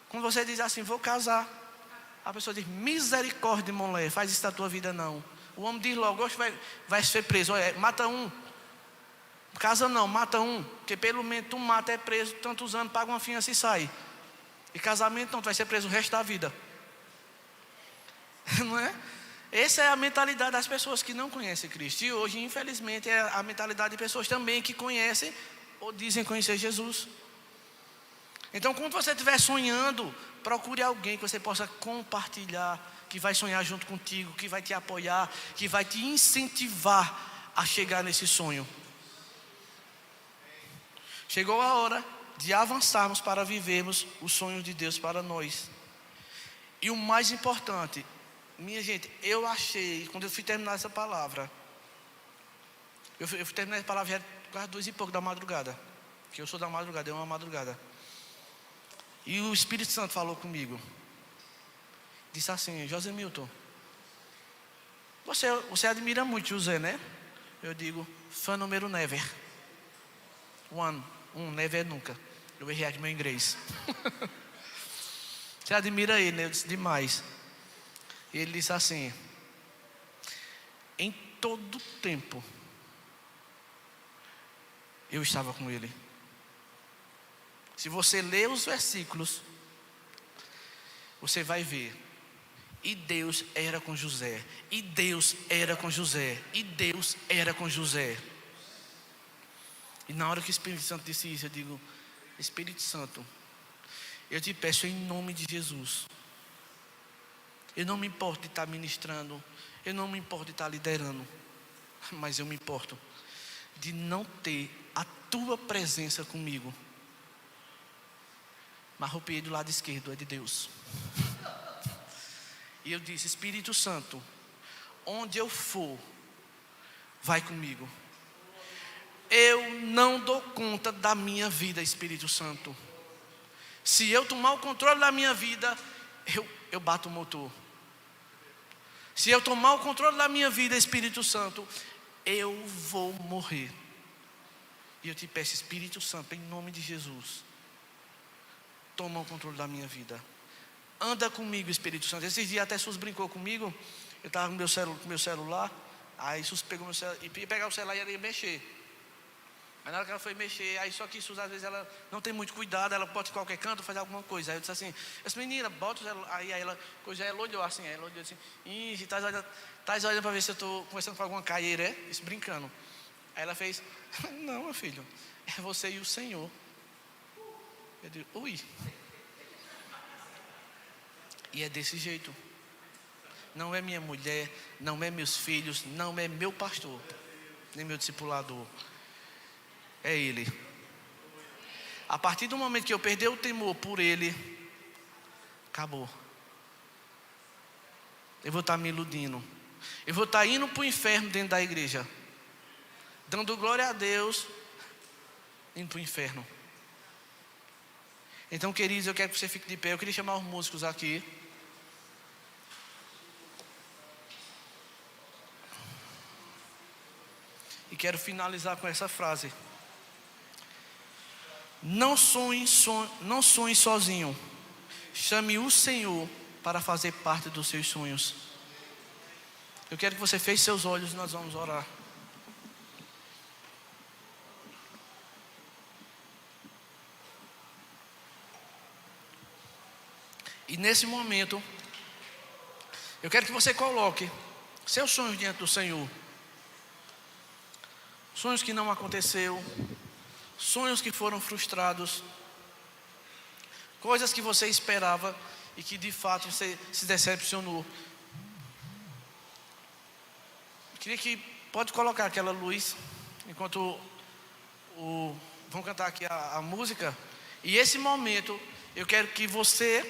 Quando você diz assim, vou casar, a pessoa diz: misericórdia, mulher, faz isso da tua vida não. O homem diz logo: hoje vai ser preso, olha, mata um. Casa não, mata um, porque pelo menos tu mata, é preso tantos anos, paga uma fiança e sai. E casamento não, tu vai ser preso o resto da vida. Não é? Essa é a mentalidade das pessoas que não conhecem Cristo. E hoje, infelizmente, é a mentalidade de pessoas também que conhecem ou dizem conhecer Jesus. Então, quando você estiver sonhando, procure alguém que você possa compartilhar, que vai sonhar junto contigo, que vai te apoiar, que vai te incentivar a chegar nesse sonho. Chegou a hora de avançarmos para vivermos os sonhos de Deus para nós. E o mais importante, minha gente, eu achei, quando eu fui terminar essa palavra, eu fui terminar essa palavra já quase 2h pouco da madrugada, que eu sou da madrugada, é uma madrugada. E o Espírito Santo falou comigo, disse assim: José Milton, você admira muito José, né? Eu digo: fã número never. Never nunca. Eu errei aqui meu inglês. Você admira ele, né? Eu disse: demais. E ele disse assim: em todo tempo eu estava com ele. Se você ler os versículos, você vai ver. E Deus era com José. E Deus era com José. E Deus era com José. E na hora que o Espírito Santo disse isso, eu digo: Espírito Santo, eu te peço em nome de Jesus. Eu não me importo de estar ministrando, eu não me importo de estar liderando, mas eu me importo de não ter a tua presença comigo. Mas roupei do lado esquerdo, é de Deus. E eu disse: Espírito Santo, onde eu for, vai comigo. Eu não dou conta da minha vida, Espírito Santo. Se eu tomar o controle da minha vida, eu bato o motor. Se eu tomar o controle da minha vida, Espírito Santo, eu vou morrer. E eu te peço, Espírito Santo, em nome de Jesus, toma o controle da minha vida. Anda comigo, Espírito Santo. Esses dias até Sus brincou comigo. Eu estava com meu celular. Aí Sus pegou meu celular e ia pegar o celular e ia mexer. Aí na hora que ela foi mexer, aí só que Sus às vezes ela não tem muito cuidado, ela bota em qualquer canto, fazer alguma coisa. Aí eu disse assim: essa menina, bota o celular. Aí ela olhou assim, ela olhou assim: ih, tá olhando para ver se eu estou conversando com alguma caieira, é? Isso brincando. Aí ela fez: não, meu filho, é você e o Senhor. Eu digo: ui. E é desse jeito. Não é minha mulher, não é meus filhos, não é meu pastor, nem meu discipulador. É Ele. A partir do momento que eu perder o temor por Ele, acabou. Eu vou estar me iludindo. Eu vou estar indo para o inferno dentro da igreja, dando glória a Deus, indo para o inferno. Então, queridos, eu quero que você fique de pé. Eu queria chamar os músicos aqui. E quero finalizar com essa frase: não sonhe sozinho. Chame o Senhor para fazer parte dos seus sonhos. Eu quero que você feche seus olhos e nós vamos orar. E nesse momento, eu quero que você coloque seus sonhos diante do Senhor. Sonhos que não aconteceu, sonhos que foram frustrados, coisas que você esperava e que de fato você se decepcionou. Queria que pode colocar aquela luz enquanto vão cantar aqui a música. E esse momento eu quero que você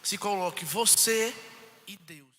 se coloque, você e Deus.